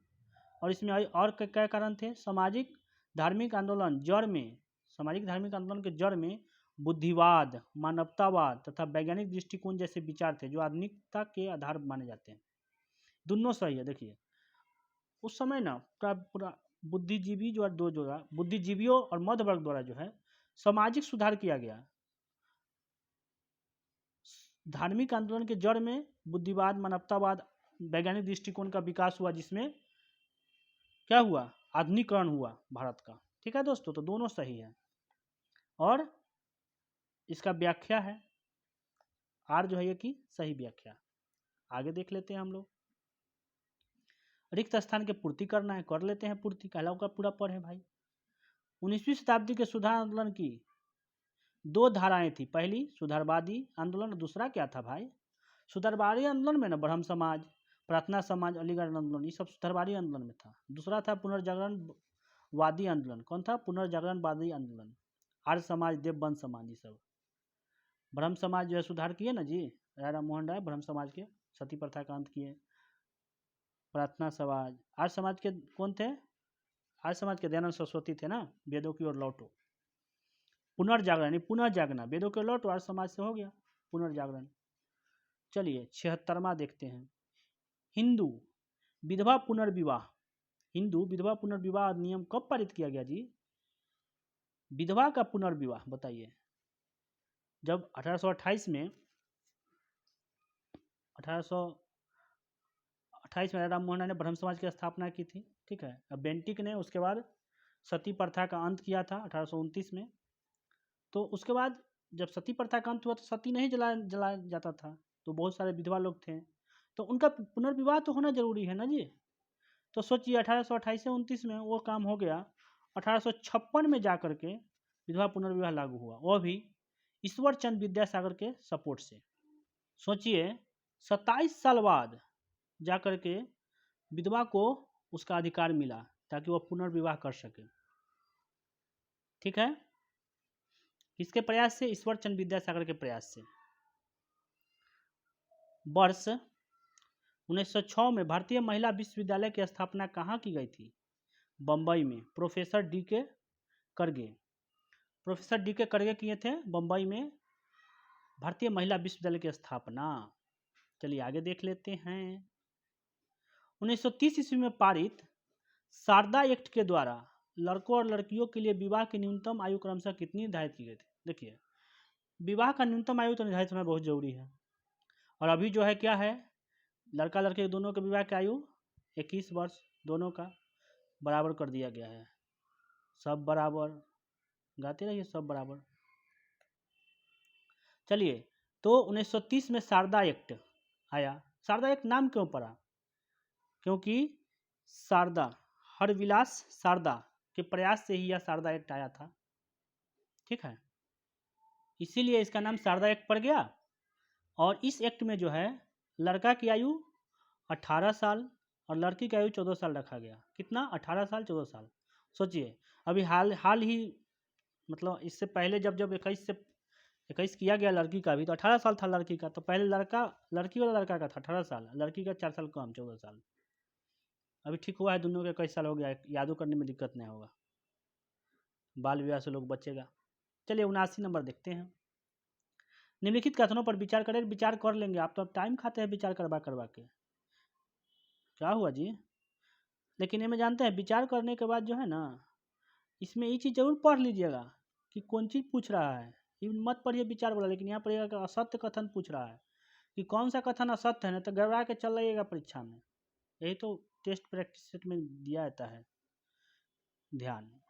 और इसमें और क्या कारण थे? सामाजिक धार्मिक आंदोलन जड़ में, सामाजिक धार्मिक आंदोलन के जड़ में बुद्धिवाद, मानवतावाद तथा वैज्ञानिक दृष्टिकोण जैसे विचार थे जो आधुनिकता के आधार माने जाते हैं। दोनों सही है। देखिए, उस समय ना पूरा बुद्धिजीवी जो दो जो है, बुद्धिजीवियों और मध्य वर्ग द्वारा जो है सामाजिक सुधार किया गया। धार्मिक आंदोलन के जड़ में बुद्धिवाद, मानवतावाद, वैज्ञानिक दृष्टिकोण का विकास हुआ, जिसमें क्या हुआ? आधुनिकीकरण हुआ भारत का। ठीक है दोस्तों, तो दोनों सही है। और इसका व्याख्या है आर जो है ये की सही व्याख्या। आगे देख लेते हैं हम लोग। रिक्त स्थान की पूर्ति करना है, कर लेते हैं पूर्ति। कहलाओ का पूरा पढ़े भाई। 19वीं शताब्दी के सुधार आंदोलन की दो धाराएं थी। पहली सुधारवादी आंदोलन, दूसरा क्या था भाई? सुधारवादी आंदोलन में ना ब्रह्म समाज, प्रार्थना समाज, अलीगढ़ आंदोलन, ये सब सुधारवादी आंदोलन में था। दूसरा था पुनर्जागरणवादी आंदोलन। कौन था? पुनर्जागरणवादी आंदोलन, आर्य समाज, देवबंद समाज, ये सब। ब्रह्म समाज जो है सुधार किए ना जी, राजा मोहन राय ब्रह्म समाज के सती प्रथा का अंत किए। प्रार्थना समाज, आर्य समाज के कौन थे? आर्य समाज के दयानंद सरस्वती थे ना, वेदों की ओर लौटो। पुनर्जागरण, पुनः जागना, वेदों की ओर लौटो, आर्य समाज से हो गया पुनर्जागरण। चलिए 76वां देखते हैं। हिंदू विधवा पुनर्विवाह, हिंदू विधवा पुनर्विवाह अधिनियम कब पारित किया गया जी? विधवा का पुनर्विवाह बताइए। जब 1828 में 1828 में राजा मोहन राय ने ब्रह्म समाज की स्थापना की थी। ठीक है। अब बेंटिक ने उसके बाद सती प्रथा का अंत किया था 1829 में। तो उसके बाद जब सती प्रथा का अंत हुआ तो सती नहीं जलाया जाता था, तो बहुत सारे विधवा लोग थे, तो उनका पुनर्विवाह तो होना जरूरी है ना जी। तो सोचिए 1828 से 29 में वो काम हो गया। 1856 में जाकर के विधवा पुनर्विवाह लागू हुआ, वो भी ईश्वर चंद्र विद्यासागर के सपोर्ट से। सोचिए 27 साल बाद जाकर के विधवा को उसका अधिकार मिला ताकि वह पुनर्विवाह कर सके। ठीक है। किसके प्रयास से? ईश्वर चंद्र विद्यासागर के प्रयास से। वर्ष 1906 में भारतीय महिला विश्वविद्यालय की स्थापना कहाँ की गई थी? बम्बई में। प्रोफेसर डी के करगे, प्रोफेसर डी के करगे किए थे बम्बई में भारतीय महिला विश्वविद्यालय की स्थापना। चलिए आगे देख लेते हैं। 1930 ईस्वी में पारित शारदा एक्ट के द्वारा लड़कों और लड़कियों के लिए विवाह की न्यूनतम आयु क्रमशः कितनी निर्धारित की गई थी? देखिए, विवाह का न्यूनतम आयु तो निर्धारित होना बहुत जरूरी है। और अभी जो है क्या है, लड़का लड़के दोनों के विवाह की आयु 21 वर्ष, दोनों का बराबर कर दिया गया है। सब बराबर, गाते रहिए, सब बराबर। चलिए, तो 1930 में शारदा एक्ट आया। शारदा एक्ट नाम क्यों पड़ा? क्योंकि शारदा, हरविलास शारदा के प्रयास से ही यह शारदा एक्ट आया था। ठीक है, इसीलिए इसका नाम शारदा एक्ट पड़ गया। और इस एक्ट में जो है लड़का की आयु 18 साल और लड़की की आयु 14 साल रखा गया। कितना? 18 साल 14 साल। सोचिए, अभी हाल ही मतलब इससे पहले जब 21 किया गया लड़की का भी, तो 18 साल था लड़की का। तो पहले लड़की वाला लड़का का था 18 साल, लड़की का 4 साल कम, 14 साल। अभी ठीक हुआ है, दोनों का 21 साल हो गया, यादों करने में दिक्कत नहीं होगा, बाल विवाह से लोग बचेगा। चलिए 79 नंबर देखते हैं। निम्नलिखित कथनों पर विचार करें। विचार कर लेंगे आप तो, अब टाइम खाते हैं विचार करवा के। क्या हुआ जी? लेकिन ये में जानते हैं विचार करने के बाद जो है ना, इसमें ये चीज़ जरूर पढ़ लीजिएगा कि कौन चीज़ पूछ रहा है। ये मत पढ़िए विचार वाला, लेकिन यहाँ पढ़िएगा कि असत्य कथन पूछ रहा है कि कौन सा कथन असत्य है, ना तो गड़बड़ा के चल रहिएगा परीक्षा में। यही तो टेस्ट प्रैक्टिस सेट में दिया जाता है। ध्यान,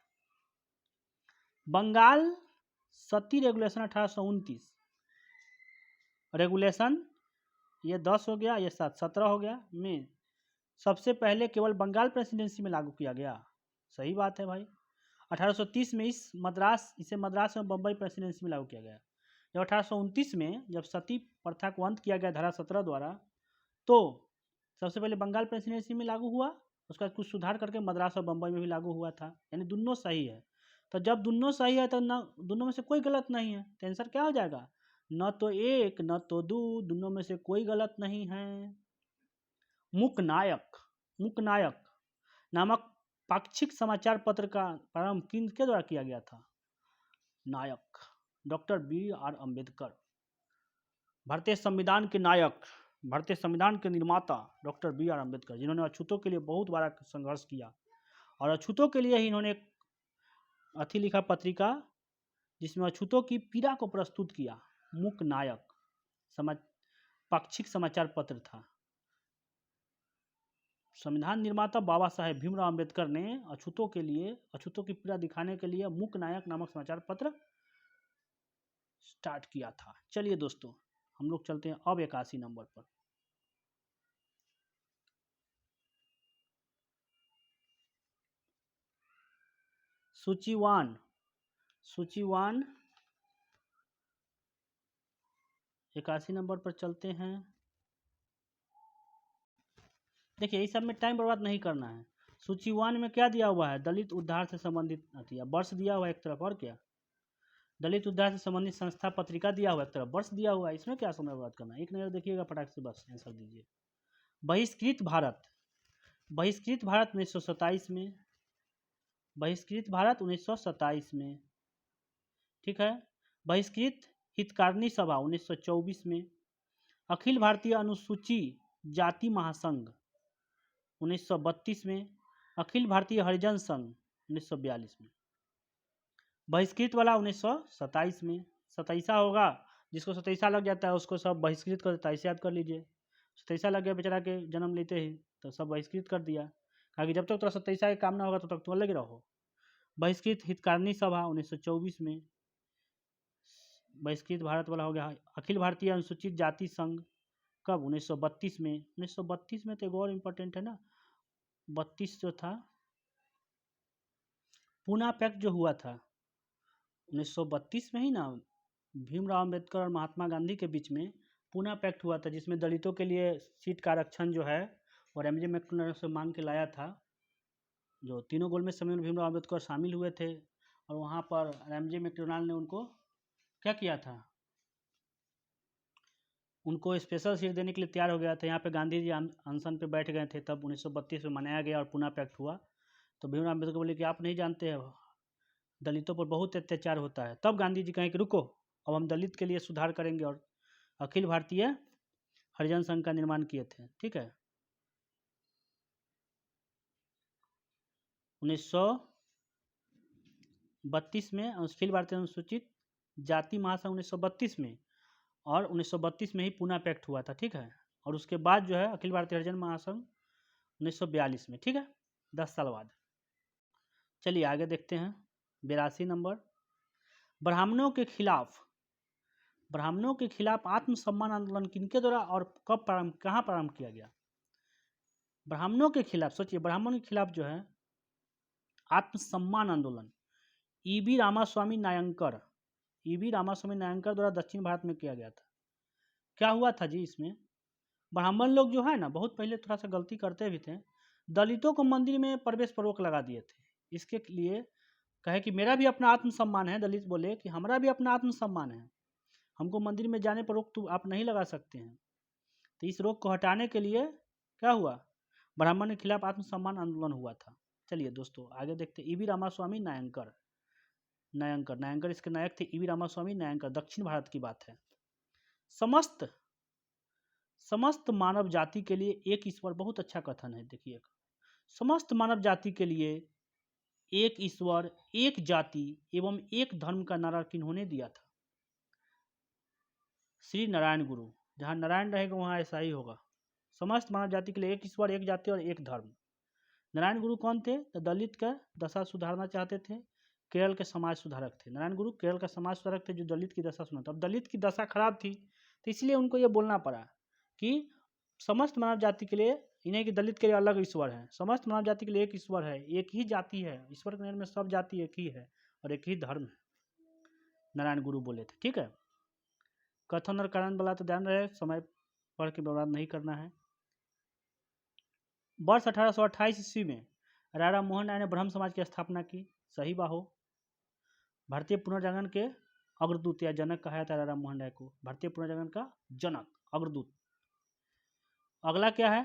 बंगाल सती रेगुलेशन 1829 रेगुलेशन, ये 10 हो गया, ये 7 17 हो गया, में सबसे पहले केवल बंगाल प्रेसिडेंसी में लागू किया गया। सही बात है भाई। 1830 में इसे मद्रास में बम्बई प्रेसिडेंसी में लागू किया गया। जब 1829 में जब सती प्रथा को अंत किया गया धारा 17 द्वारा, तो सबसे पहले बंगाल प्रेसिडेंसी में लागू हुआ, उसका बाद कुछ सुधार करके मद्रास और बम्बई में भी लागू हुआ था। यानी दोनों सही है। तो जब दोनों सही है तो न दोनों में से कोई गलत नहीं है, तो आंसर क्या हो जाएगा? न तो एक न तो दो, दोनों में से कोई गलत नहीं है। मूकनायक नामक पाक्षिक समाचार पत्र का प्रारंभ किनके द्वारा किया गया था? नायक डॉक्टर B.R. अम्बेडकर। भारतीय संविधान के नायक, भारतीय संविधान के निर्माता डॉक्टर B.R. अम्बेडकर, जिन्होंने अछूतों के लिए बहुत बड़ा संघर्ष किया, और अछूतों के लिए ही इन्होंने एक अथी लिखा पत्रिका जिसमें अछूतों की पीड़ा को प्रस्तुत किया। मूकनायक पाक्षिक समाचार पत्र था। संविधान निर्माता बाबा साहेब भीमराव अम्बेडकर ने अछूतों की पीड़ा दिखाने के लिए मूकनायक नामक समाचार पत्र स्टार्ट किया था। चलिए दोस्तों, हम लोग चलते हैं अब 81 नंबर पर। सूचीवान 81 नंबर पर चलते हैं। देखिए, इस सब में टाइम बर्बाद नहीं करना है। सूचीवान में क्या दिया हुआ है? दलित उद्धार से संबंधित वर्ष दिया हुआ है एक तरफ, और क्या? दलित उद्धार से संबंधित संस्था पत्रिका दिया हुआ है एक तरफ, वर्ष दिया हुआ है। इसमें क्या समय बर्बाद करना है? एक नजर देखिएगा फटाक से, बस आंसर दीजिए। बहिष्कृत भारत 1927 में, बहिष्कृत भारत 1927 में, ठीक है। बहिष्कृत हितकारिणी सभा 1924 में, अखिल भारतीय अनुसूची जाति महासंघ 1932 में, अखिल भारतीय हरिजन संघ 1942 में। बहिष्कृत वाला 1927 में। 27 होगा, जिसको 27 लग जाता है उसको सब बहिष्कृत कर देता है, इसे याद कर लीजिए। 27 लग गया बेचारा के जन्म लेते ही, तो सब बहिष्कृत कर दिया, कहा कि जब तक तो 27 का काम ना होगा तब तक तुम अलग रहो। बहिष्कृत हितकारिणी सभा 1924 में। बहिष्कृत भारत वाला हो गया अखिल भारतीय अनुसूचित जाति संघ, कब? 1932 में। 1932 में तो एक और इम्पोर्टेंट है ना, 32 जो था, पूना पैक्ट जो हुआ था 1932 में ही ना, भीमराव अम्बेडकर और महात्मा गांधी के बीच में पूना पैक्ट हुआ था, जिसमें दलितों के लिए सीट का आरक्षण जो है और एमजे मैक्डोनाल्ड से मांग के लाया था। जो तीनों गोलमेज सम्मेलन में भीमराव अम्बेडकर शामिल हुए थे, और वहाँ पर एमजे मैक्डोनाल्ड ने उनको क्या किया था? उनको स्पेशल सीट देने के लिए तैयार हो गया था। यहाँ पे गांधी जी अनशन पे बैठ गए थे, तब 1932 में मनाया गया और पूना पैक्ट हुआ। तो भीमराव अम्बेडकर बोले कि आप नहीं जानते हैं, दलितों पर बहुत अत्याचार होता है। तब गांधी जी कहें कि रुको, अब हम दलित के लिए सुधार करेंगे, और अखिल भारतीय हरिजन संघ का निर्माण किए थे, ठीक है। 1932 में अखिल भारतीय अनुसूचित जाति महासंघ 1932 में, और 1932 में ही पूना पैक्ट हुआ था, ठीक है। और उसके बाद जो है अखिल भारतीय हरिजन महासंघ 1942 में, ठीक है, 10 साल बाद। चलिए आगे देखते हैं 82 नंबर। ब्राह्मणों के खिलाफ आत्मसम्मान आंदोलन किनके द्वारा और कब कहाँ प्रारंभ किया गया? ब्राह्मणों के खिलाफ, सोचिए, ब्राह्मणों के खिलाफ जो है आत्मसम्मान आंदोलन ईबी रामास्वामी नायंकर द्वारा दक्षिण भारत में किया गया था। क्या हुआ था जी? इसमें ब्राह्मण लोग जो है ना, बहुत पहले थोड़ा सा गलती करते भी थे, दलितों को मंदिर में प्रवेश पर रोक लगा दिए थे। इसके लिए कहे कि मेरा भी अपना आत्मसम्मान है। दलित बोले कि हमारा भी अपना आत्मसम्मान है, हमको मंदिर में जाने पर रोक तो आप नहीं लगा सकते हैं। तो इस रोक को हटाने के लिए क्या हुआ? ब्राह्मण के खिलाफ आत्मसम्मान आंदोलन हुआ था। चलिए दोस्तों आगे देखते हैं। ईवी रामास्वामी नायंकर इसके नायक थे ईवी रामास्वामी नायंकर। दक्षिण भारत की बात है। समस्त मानव जाति के लिए एक ईश्वर, बहुत अच्छा कथन है। देखिए, समस्त मानव जाति के लिए एक ईश्वर, एक जाति एवं एक धर्म का नारा किन्होंने दिया था? श्री नारायण गुरु। जहाँ नारायण रहेगा वहाँ ऐसा ही होगा। समस्त मानव जाति के लिए एक ईश्वर, एक जाति और एक धर्म। नारायण गुरु कौन थे? तो दलित का दशा सुधारना चाहते थे, केरल के समाज सुधारक थे। नारायण गुरु केरल का समाज सुधारक थे जो दलित की दशा सुना था। अब दलित की दशा खराब थी तो इसलिए उनको ये बोलना पड़ा कि समस्त मानव जाति के लिए, इन्हें कि दलित के लिए अलग ईश्वर है, समस्त मानव जाति के लिए एक ईश्वर है, एक ही जाति है, ईश्वर के नज़र में सब जाति एक ही है और एक ही धर्म है, नारायण गुरु बोले थे। ठीक है, कथन और कारण वाला तो ध्यान रहे, समय पढ़ के बर्बाद नहीं करना है। वर्ष 1828 ईस्वी में राजा मोहन राय ने ब्रह्म समाज की स्थापना की। सही बाहो। भारतीय पुनर्जागरण के अग्रदूत या जनक कहा जाता है राजा मोहन राय को, भारतीय पुनर्जागरण का जनक, अग्रदूत। अगला क्या है?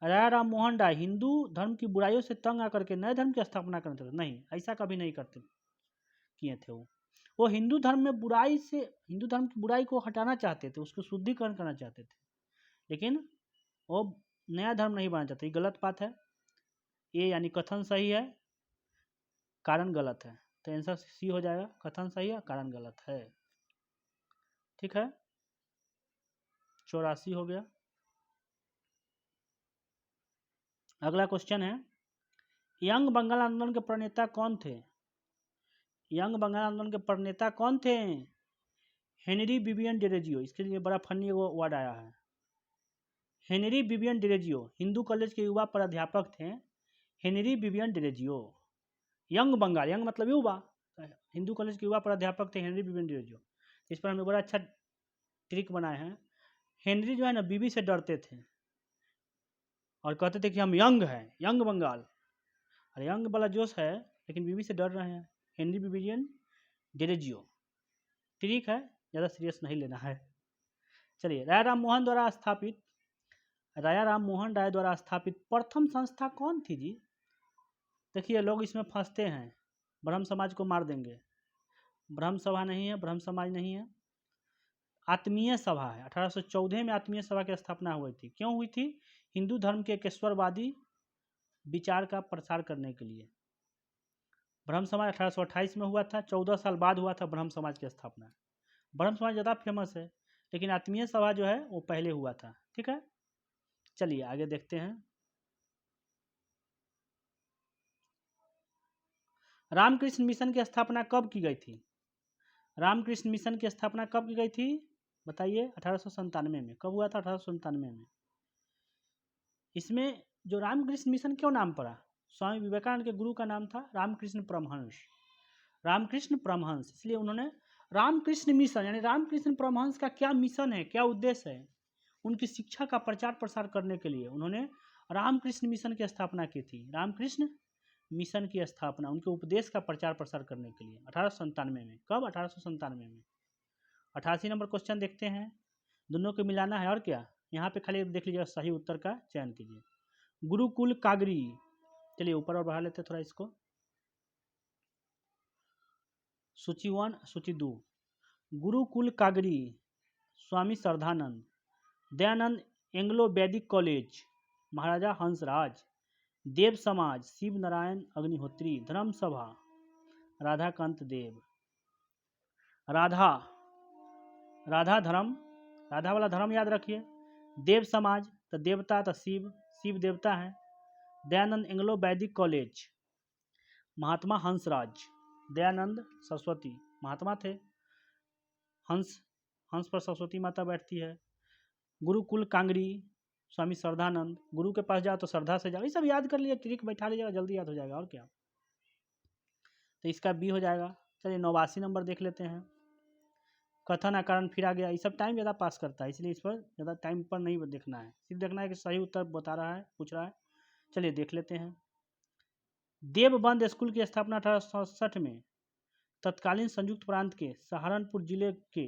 राजा राम मोहन राय हिंदू धर्म की बुराइयों से तंग आकर के नए धर्म की स्थापना करते थे। नहीं, ऐसा कभी नहीं करते किए थे। वो हिंदू धर्म में बुराई से, हिंदू धर्म की बुराई को हटाना चाहते थे, उसको शुद्धिकरण करना चाहते थे, लेकिन वो नया धर्म नहीं बनाना चाहते। गलत बात है ये, यानी कथन सही है, कारण गलत है। तो आंसर सी हो जाएगा, कथन सही है, कारण गलत है। ठीक है, 84 हो गया। अगला क्वेश्चन है, यंग बंगाल आंदोलन के प्रणेता कौन थे? यंग बंगाल आंदोलन के प्रणेता कौन थे? Henry Vivian Derozio. इसके लिए बड़ा फनी वो वर्ड आया है, Henry Vivian Derozio. Hindu college के युवा प्राध्यापक थे Henry Vivian Derozio. Young Bengal, young मतलब युवा, हिंदू कॉलेज के युवा प्राध्यापक थे हेनरी विवियन डिरेजियो। इस पर हमने बड़ा अच्छा ट्रिक बनाए हैं। हेनरी जो है ना बीवी से डरते थे और कहते थे कि हम यंग हैं, यंग बंगाल, और यंग वाला जोश है, लेकिन बीवी से डर रहे हैं। Henry Vivian Derozio. ठीक है, ज़्यादा सीरियस नहीं लेना है। चलिए, राजा राम मोहन द्वारा स्थापित, राजा राम मोहन राय द्वारा स्थापित प्रथम संस्था कौन थी जी? देखिए लोग इसमें फंसते हैं, ब्रह्म समाज को मार देंगे। ब्रह्म सभा नहीं है, ब्रह्म समाज नहीं है, आत्मीय सभा है। 1814 में आत्मीय सभा की स्थापना हुई थी। क्यों हुई थी? हिंदू धर्म के केश्वरवादी विचार का प्रसार करने के लिए। ब्रह्म समाज 1828 में हुआ था, 14 साल बाद हुआ था ब्रह्म समाज की स्थापना। ब्रह्म समाज ज़्यादा फेमस है, लेकिन आत्मीय सभा जो है वो पहले हुआ था। ठीक है, चलिए आगे देखते हैं। रामकृष्ण मिशन की स्थापना कब की गई थी? रामकृष्ण मिशन की स्थापना कब की गई थी बताइए? 1897 में। कब हुआ था? 1897 में। इसमें जो रामकृष्ण मिशन क्यों नाम पड़ा? स्वामी विवेकानंद के गुरु का नाम था रामकृष्ण परमहंस, रामकृष्ण परमहंस, इसलिए उन्होंने रामकृष्ण मिशन, यानी रामकृष्ण परमहंस का क्या मिशन है, क्या उद्देश्य है, उनकी शिक्षा का प्रचार प्रसार करने के लिए उन्होंने रामकृष्ण मिशन की स्थापना की थी। रामकृष्ण मिशन की स्थापना उनके उपदेश का प्रचार प्रसार करने के लिए 1897 में। कब? 1897 में। 88 नंबर क्वेश्चन देखते हैं, दोनों को मिलाना है और क्या। यहाँ पे खाली देख लीजिएगा, सही उत्तर का चयन कीजिए। गुरुकुल कागरी, चलिए ऊपर और बढ़ा लेते थोड़ा इसको। सूची 1, सूची 2। गुरुकुल कागरी स्वामी श्रद्धानंद, दयानंद एंग्लो वैदिक कॉलेज महाराजा हंसराज, देव समाज शिव नारायण अग्निहोत्री, धर्म सभा राधाकांत देव। राधा, राधा धर्म, राधा वाला धर्म याद रखिए। देव समाज तो देवता, तो शिव, शिव देवता है। दयानंद एंग्लो वैदिक कॉलेज, महात्मा हंसराज, दयानंद सरस्वती महात्मा थे, हंस, हंस पर सरस्वती माता बैठती है। गुरुकुल कांगरी स्वामी श्रद्धानंद, गुरु के पास जाओ तो श्रद्धा से जाओ। ये सब याद कर लीजिए, ट्रिक बैठा लीजिएगा, जल्दी याद हो जाएगा और क्या। तो इसका बी हो जाएगा। चलिए 89 नंबर देख लेते हैं। कथन अकारण फिर आ गया, ये सब टाइम ज़्यादा पास करता है, इसलिए इस पर ज़्यादा टाइम पर नहीं देखना है, सिर्फ देखना है कि सही उत्तर बता रहा है, पूछ रहा है। चलिए देख लेते हैं। देवबंद स्कूल की स्थापना 1867 में तत्कालीन संयुक्त प्रांत के सहारनपुर जिले के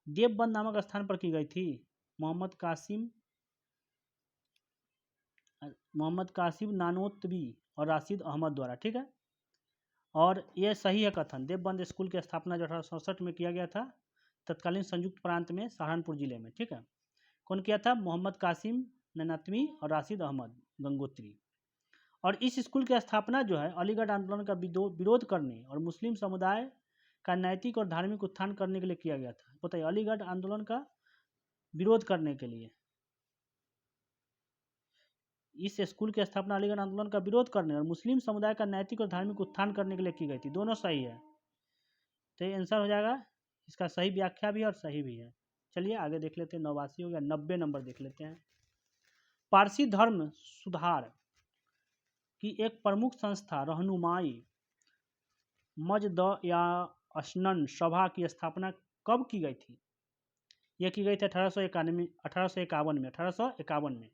देवबंद नामक स्थान पर की गई थी। मोहम्मद कासिम नानोतवी और राशिद अहमद द्वारा। ठीक है, और यह सही है कथन। देवबंद स्कूल की स्थापना जो 1867 में किया गया था तत्कालीन संयुक्त प्रांत में सहारनपुर जिले में। ठीक है, कौन किया था? मोहम्मद कासिम नानोतवी और राशिद अहमद गंगोत्री। और इस स्कूल की स्थापना जो है अलीगढ़ आंदोलन का विरोध करने और मुस्लिम समुदाय का नैतिक और धार्मिक उत्थान करने के लिए किया गया था। बताइए, अलीगढ़ आंदोलन का विरोध करने के लिए इस स्कूल की स्थापना अलीगढ़ आंदोलन का विरोध करने और मुस्लिम समुदाय का नैतिक और धार्मिक उत्थान करने के लिए की गई थी। दोनों सही है, तो ये आंसर हो जाएगा। इसका सही व्याख्या भी है और सही भी है। चलिए आगे देख लेते हैं। 89 हो गया, 90 नंबर देख लेते हैं। पारसी धर्म सुधार की एक प्रमुख संस्था रहनुमाई मजदयास्नन सभा की स्थापना कब की गई थी? यह की गई थी 1851 में।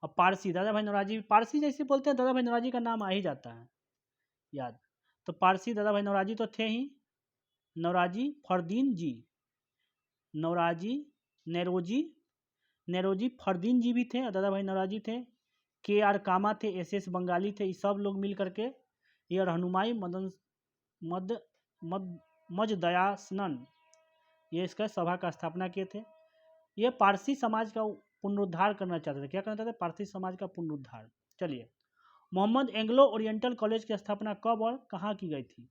अब पारसी, दादा भाई नौरोजी, पारसी जैसे बोलते हैं दादा भाई नौरोजी का नाम आ ही जाता है याद। तो पारसी दादा भाई नौरोजी तो थे ही, नौरोजी फरदीन जी, नेरोजी फरदीन जी भी थे और दादा भाई नौरोजी थे। KR कामा थे, SS बंगाली थे। ये सब लोग मिल करके ये रहनुमाई मजदयास्नन ये इसका सभा का स्थापना किए थे। ये पारसी समाज का पुनरुद्धार करना चाहते थे। क्या करना चाहते थे? पारसी समाज का पुनरुद्धार। चलिए, मोहम्मद एंग्लो ओरिएंटल कॉलेज की स्थापना कब और कहाँ की गई थी?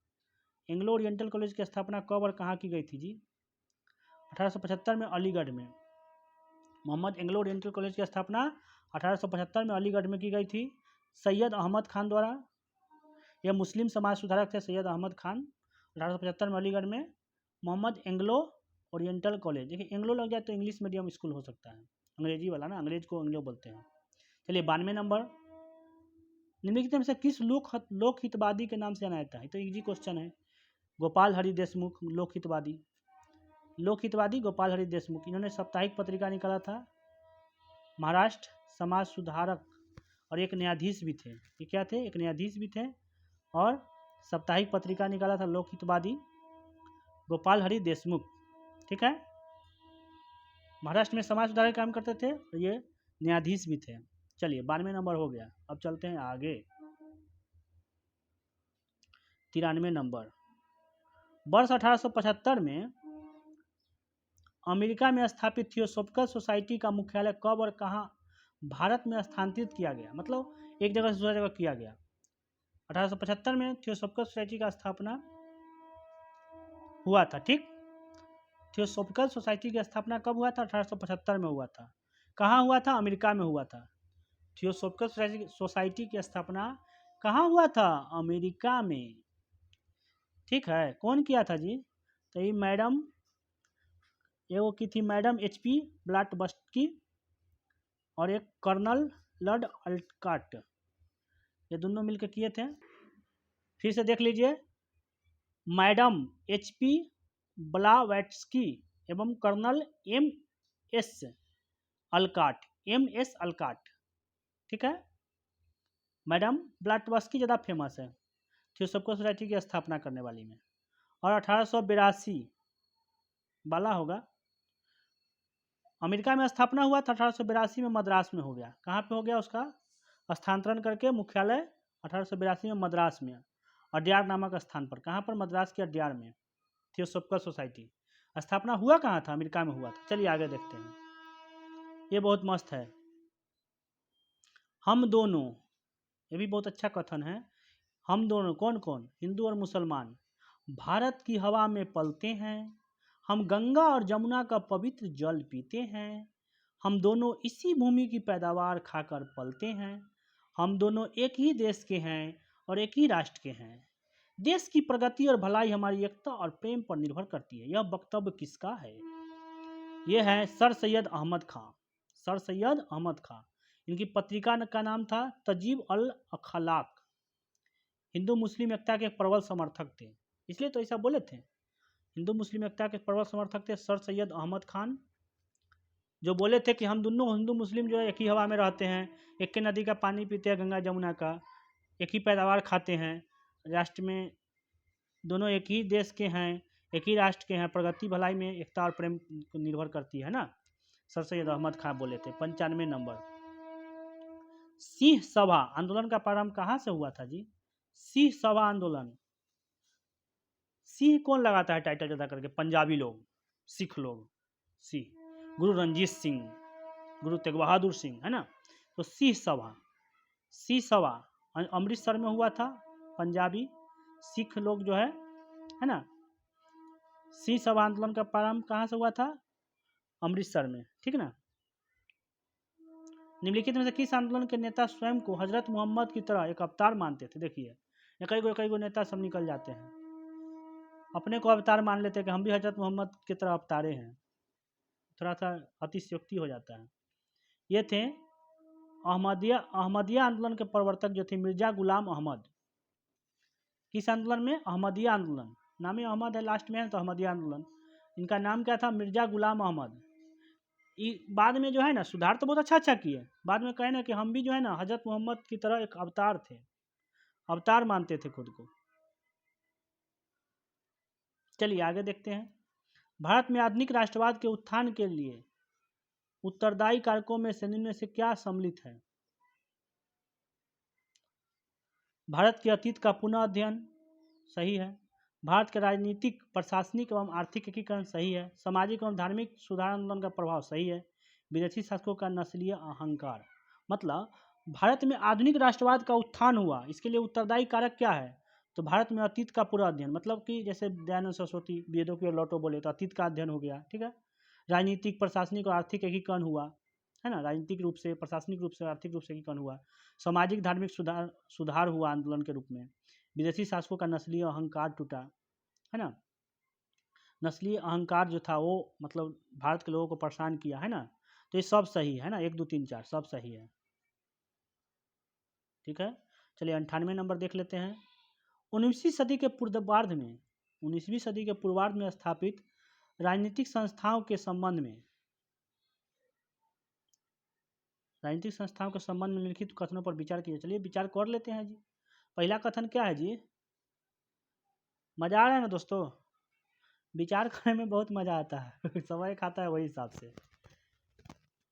एंग्लो ओरिएंटल कॉलेज की स्थापना कब और कहाँ की गई थी जी? 1875 में अलीगढ़ में। मोहम्मद एंग्लो ओरिएंटल कॉलेज की स्थापना 1875 में अलीगढ़ में की गई थी सैयद अहमद खान द्वारा। यह मुस्लिम समाज सुधारक थे सैयद अहमद खान। 1875 में अलीगढ़ में मोहम्मद एंग्लो ओरिएंटल कॉलेज। देखिए, एंग्लो लग जाए तो इंग्लिश मीडियम स्कूल हो सकता है, अंग्रेजी वाला ना, अंग्रेज को एंग्लो बोलते हैं। चलिए 92 नंबर। निम्नलिखित में से किस लोकहितवादी के नाम से जाना जाता है? तो इजी क्वेश्चन है। गोपाल हरि देशमुख लोकहितवादी गोपाल हरि देशमुख। इन्होंने साप्ताहिक पत्रिका निकाला था महाराष्ट्र समाज सुधारक और एक न्यायाधीश भी थे। ये क्या थे? एक न्यायाधीश भी थे और साप्ताहिक पत्रिका निकाला था लोकहितवादी गोपाल हरि देशमुख। ठीक है, महाराष्ट्र में समाज सुधारक काम करते थे और ये न्यायाधीश भी थे। चलिए 92 नंबर हो गया। अब चलते हैं आगे। 93 नंबर। वर्ष 1875 में अमेरिका में स्थापित थियोसॉफिकल सोसाइटी का मुख्यालय कब और कहाँ भारत में स्थानांतरित किया गया? मतलब एक जगह से दूसरी जगह किया गया। 1875 में थियोसॉफिकल सोसाइटी का स्थापना हुआ था। ठीक, थियोसॉफिकल सोसाइटी की स्थापना कब हुआ था? 1875 में हुआ था। कहाँ हुआ था? अमेरिका में हुआ था। थियोसॉफिकल सोसाइटी की स्थापना कहाँ हुआ था? अमेरिका में। ठीक है, कौन किया था जी? तो ये मैडम, ये वो की थी मैडम HP ब्लैटबस्की और एक कर्नल लॉर्ड अल्टकाट, ये दोनों मिलकर किए थे। फिर से देख लीजिए, मैडम HP ब्लावेट्स्की एवं कर्नल MS अल्काट। ठीक है, मैडम ब्लैटबस्की ज़्यादा फेमस है थियोसॉफिकल सोसाइटी की स्थापना करने वाली में। और 1882 वाला होगा। अमेरिका में स्थापना हुआ था 1882 में, मद्रास में हो गया। कहाँ पे हो गया? उसका स्थानांतरण करके मुख्यालय 1882 में मद्रास में, अड्यार नामक स्थान पर। कहाँ पर? मद्रास के अड्यार में थियोसॉफिकल सोसाइटी। स्थापना हुआ कहाँ था? अमेरिका में हुआ था। चलिए आगे देखते हैं, ये बहुत मस्त है। हम दोनों, ये भी बहुत अच्छा कथन है। हम दोनों कौन कौन? हिंदू और मुसलमान भारत की हवा में पलते हैं। हम गंगा और जमुना का पवित्र जल पीते हैं। हम दोनों इसी भूमि की पैदावार खाकर पलते हैं। हम दोनों एक ही देश के हैं और एक ही राष्ट्र के हैं। देश की प्रगति और भलाई हमारी एकता और प्रेम पर निर्भर करती है। यह वक्तव्य किसका है? यह है सर सैयद अहमद खां। सर सैयद अहमद खां, इनकी पत्रिका का नाम था तजीब अल अखलाक। हिंदू मुस्लिम एकता के प्रबल समर्थक थे, इसलिए तो ऐसा बोले थे। हिंदू मुस्लिम एकता के प्रबल समर्थक थे सर सैयद अहमद खान, जो बोले थे कि हम दोनों हिंदू मुस्लिम जो है एक ही हवा में रहते हैं, एक ही नदी का पानी पीते हैं, गंगा जमुना का, एक ही पैदावार खाते हैं, राष्ट्र में दोनों एक ही देश के हैं, एक ही राष्ट्र के हैं, प्रगति भलाई में एकता और प्रेम को निर्भर करती है ना। सर सैयद अहमद खान बोले थे। 95 नंबर। सिंह सभा आंदोलन का प्रारंभ कहाँ से हुआ था जी? सिंह सभा आंदोलन। सिंह कौन लगाता है टाइटल ज़्यादा करके? पंजाबी लोग, सिख लोग। सिंह गुरु रंजीत सिंह, गुरु तेग बहादुर सिंह, है ना। तो सिंह सभा अमृतसर में हुआ था। पंजाबी सिख लोग जो है ना, सिंह सभा आंदोलन का प्रारंभ कहाँ से हुआ था? अमृतसर में, ठीक ना। निम्नलिखित में से किस आंदोलन के नेता स्वयं को हजरत मोहम्मद की तरह एक अवतार मानते थे? देखिए कई गो नेता सब निकल जाते हैं, अपने को अवतार मान लेते हैं कि हम भी हजरत मोहम्मद की तरह अवतारे हैं, थोड़ा सा अतिशयोक्ति हो जाता है। ये थे अहमदिया आंदोलन के प्रवर्तक जो थे मिर्जा गुलाम अहमद। किस आंदोलन में? अहमदिया आंदोलन, नाम ही अहमद है लास्ट में है तो अहमदिया आंदोलन। इनका नाम क्या था? मिर्जा गुलाम अहमद। बाद में जो है ना सुधार तो बहुत अच्छा किए, बाद में कहे ना कि हम भी जो है ना हजरत मोहम्मद की तरह एक अवतार थे, अवतार मानते थे खुद को। चलिए आगे देखते हैं। भारत में आधुनिक राष्ट्रवाद के उत्थान के लिए उत्तरदायी कारकों में से निम्न में से क्या सम्मिलित है? भारत के अतीत का पुनः अध्ययन, सही है। भारत के राजनीतिक, प्रशासनिक एवं आर्थिक एकीकरण, सही है। सामाजिक एवं धार्मिक सुधार आंदोलन का प्रभाव, सही है। विदेशी शासकों का नस्लीय अहंकार, मतलब भारत में आधुनिक राष्ट्रवाद का उत्थान हुआ, इसके लिए उत्तरदायी कारक क्या है? तो भारत में अतीत का पूरा अध्ययन, मतलब कि जैसे दयानंद सरस्वती वेदों की ओर लौटो बोले तो अतीत का अध्ययन हो गया, ठीक है। राजनीतिक, प्रशासनिक और आर्थिक एकीकरण हुआ, है ना, राजनीतिक रूप से, प्रशासनिक रूप से, आर्थिक रूप से एकीकरण हुआ। सामाजिक धार्मिक सुधार हुआ आंदोलन के रूप में। विदेशी शासकों का नस्लीय अहंकार टूटा, है ना। नस्लीय अहंकार जो था वो मतलब भारत के लोगों को परेशान किया, है ना। तो ये सब सही है ना, 1 2 3 4 सब सही है, ठीक है। चलिए 98 नंबर देख लेते हैं। 19वीं सदी के पूर्वार्ध में 19वीं सदी के पूर्वार्ध में स्थापित राजनीतिक संस्थाओं के संबंध में निम्नलिखित कथनों पर विचार किया। चलिए विचार कर लेते हैं जी। पहला कथन क्या है जी? मजा आ रहा है ना दोस्तों? विचार करने में बहुत मजा आता है समय खाता है वही हिसाब से।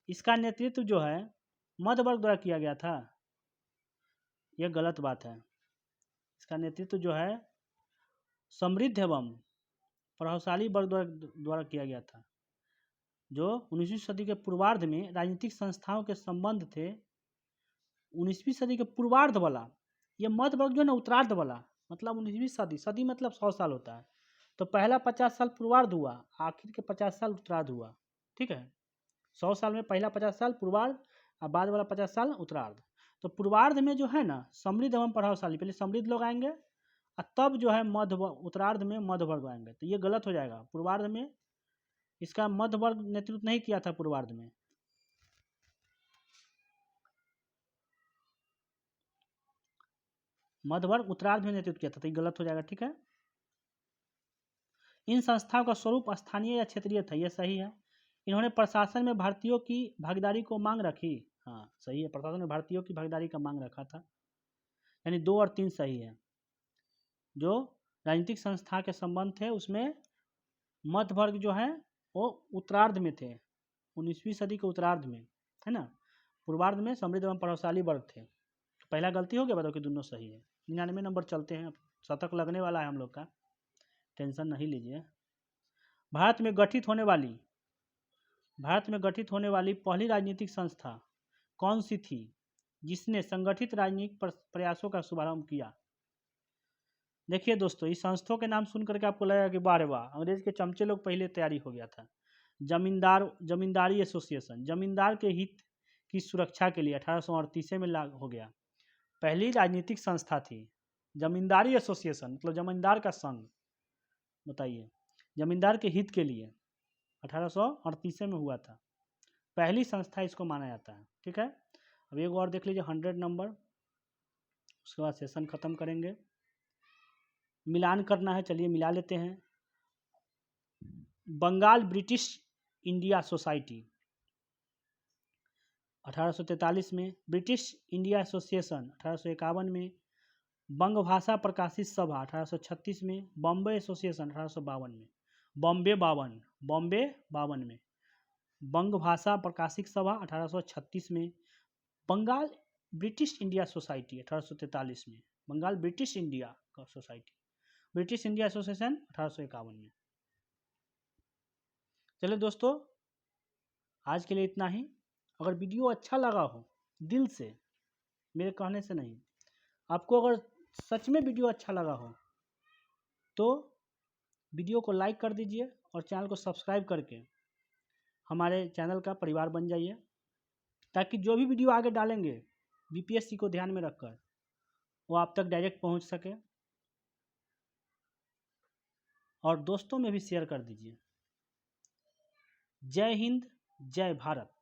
इसका नेतृत्व जो है मध्य वर्ग द्वारा किया गया था, यह गलत बात है। इसका नेतृत्व जो है समृद्ध एवं प्रभावशाली वर्ग द्वारा किया गया था। जो 19वीं सदी के पूर्वार्ध में राजनीतिक संस्थाओं के संबंध थे, 19वीं सदी के पूर्वार्ध वाला, ये मध्य वर्ग जो है ना उत्तरार्ध वाला, मतलब 19वीं सदी मतलब 100 साल होता है, तो पहला 50 साल पूर्वार्ध हुआ, आखिर के 50 साल उत्तरार्ध हुआ, ठीक है। 100 साल में पहला 50 साल पूर्वार्ध और बाद वाला 50 साल उत्तरार्ध। तो पूर्वार्ध में जो है ना समृद्ध एवं प्रभावशाली, पहले समृद्ध लोग आएंगे और तब जो है उत्तरार्ध में मध्य वर्ग आएंगे, तो ये गलत हो जाएगा। पूर्वार्ध में इसका मध्य वर्ग नेतृत्व नहीं किया था, पूर्वार्ध में। मध्य वर्ग उत्तरार्ध में नेतृत्व किया था, तो ये गलत हो जाएगा, ठीक है। इन संस्थाओं का स्वरूप स्थानीय या क्षेत्रीय था, यह सही है। इन्होंने प्रशासन में भारतीयों की भागीदारी को मांग रखी, हाँ सही है, प्रशासन में भारतीयों की भागीदारी का मांग रखा था, यानी 2 और 3 सही है। जो राजनीतिक संस्था के संबंध थे उसमें मध्य वर्ग जो है वो उत्तरार्ध में थे, 19वीं सदी के उत्तरार्ध में, है ना। पूर्वार्ध में समृद्ध एवं प्रभावशाली वर्ग थे। तो पहला गलती हो गया, बताओ कि दोनों सही है। 99 नंबर चलते हैं, अब शतक लगने वाला है हम लोग का, टेंशन नहीं लीजिए। भारत में गठित होने वाली पहली राजनीतिक संस्था कौन सी थी जिसने संगठित राजनीतिक प्रयासों का शुभारंभ किया? देखिए दोस्तों, इस संस्थाओं के नाम सुन करके आपको लगेगा कि बारे वाह, अंग्रेज के चमचे लोग पहले तैयारी हो गया था। जमींदारी एसोसिएशन, जमींदार के हित की सुरक्षा के लिए 1838 में लागू हो गया, पहली राजनीतिक संस्था थी। जमींदारी एसोसिएशन मतलब जमींदार का संघ, बताइए, जमींदार के हित के लिए 1838 में हुआ था, पहली संस्था इसको माना जाता है, ठीक है। अब एक और देख लीजिए 100 नंबर, उसके बाद सेशन खत्म करेंगे। मिलान करना है, चलिए मिला लेते हैं। बंगाल ब्रिटिश इंडिया सोसाइटी 1843 में, ब्रिटिश इंडिया एसोसिएशन 1851 में, बंग भाषा प्रकाशित सभा 1836 में, बॉम्बे एसोसिएशन 1852 में, बॉम्बे 52 में, बंग भाषा प्रकाशित सभा 1836 में, बंगाल ब्रिटिश इंडिया सोसाइटी 1843 में, Bengal British India society, British India association 1851 में। चलिए दोस्तों, आज के लिए इतना ही। अगर वीडियो अच्छा लगा हो दिल से, मेरे कहने से नहीं, आपको अगर सच में वीडियो अच्छा लगा हो तो वीडियो को लाइक कर दीजिए और चैनल को सब्सक्राइब करके हमारे चैनल का परिवार बन जाइए, ताकि जो भी वीडियो आगे डालेंगे बीपीएससी को ध्यान में रखकर वो आप तक डायरेक्ट पहुंच सके। और दोस्तों में भी शेयर कर दीजिए। जय हिंद, जय भारत।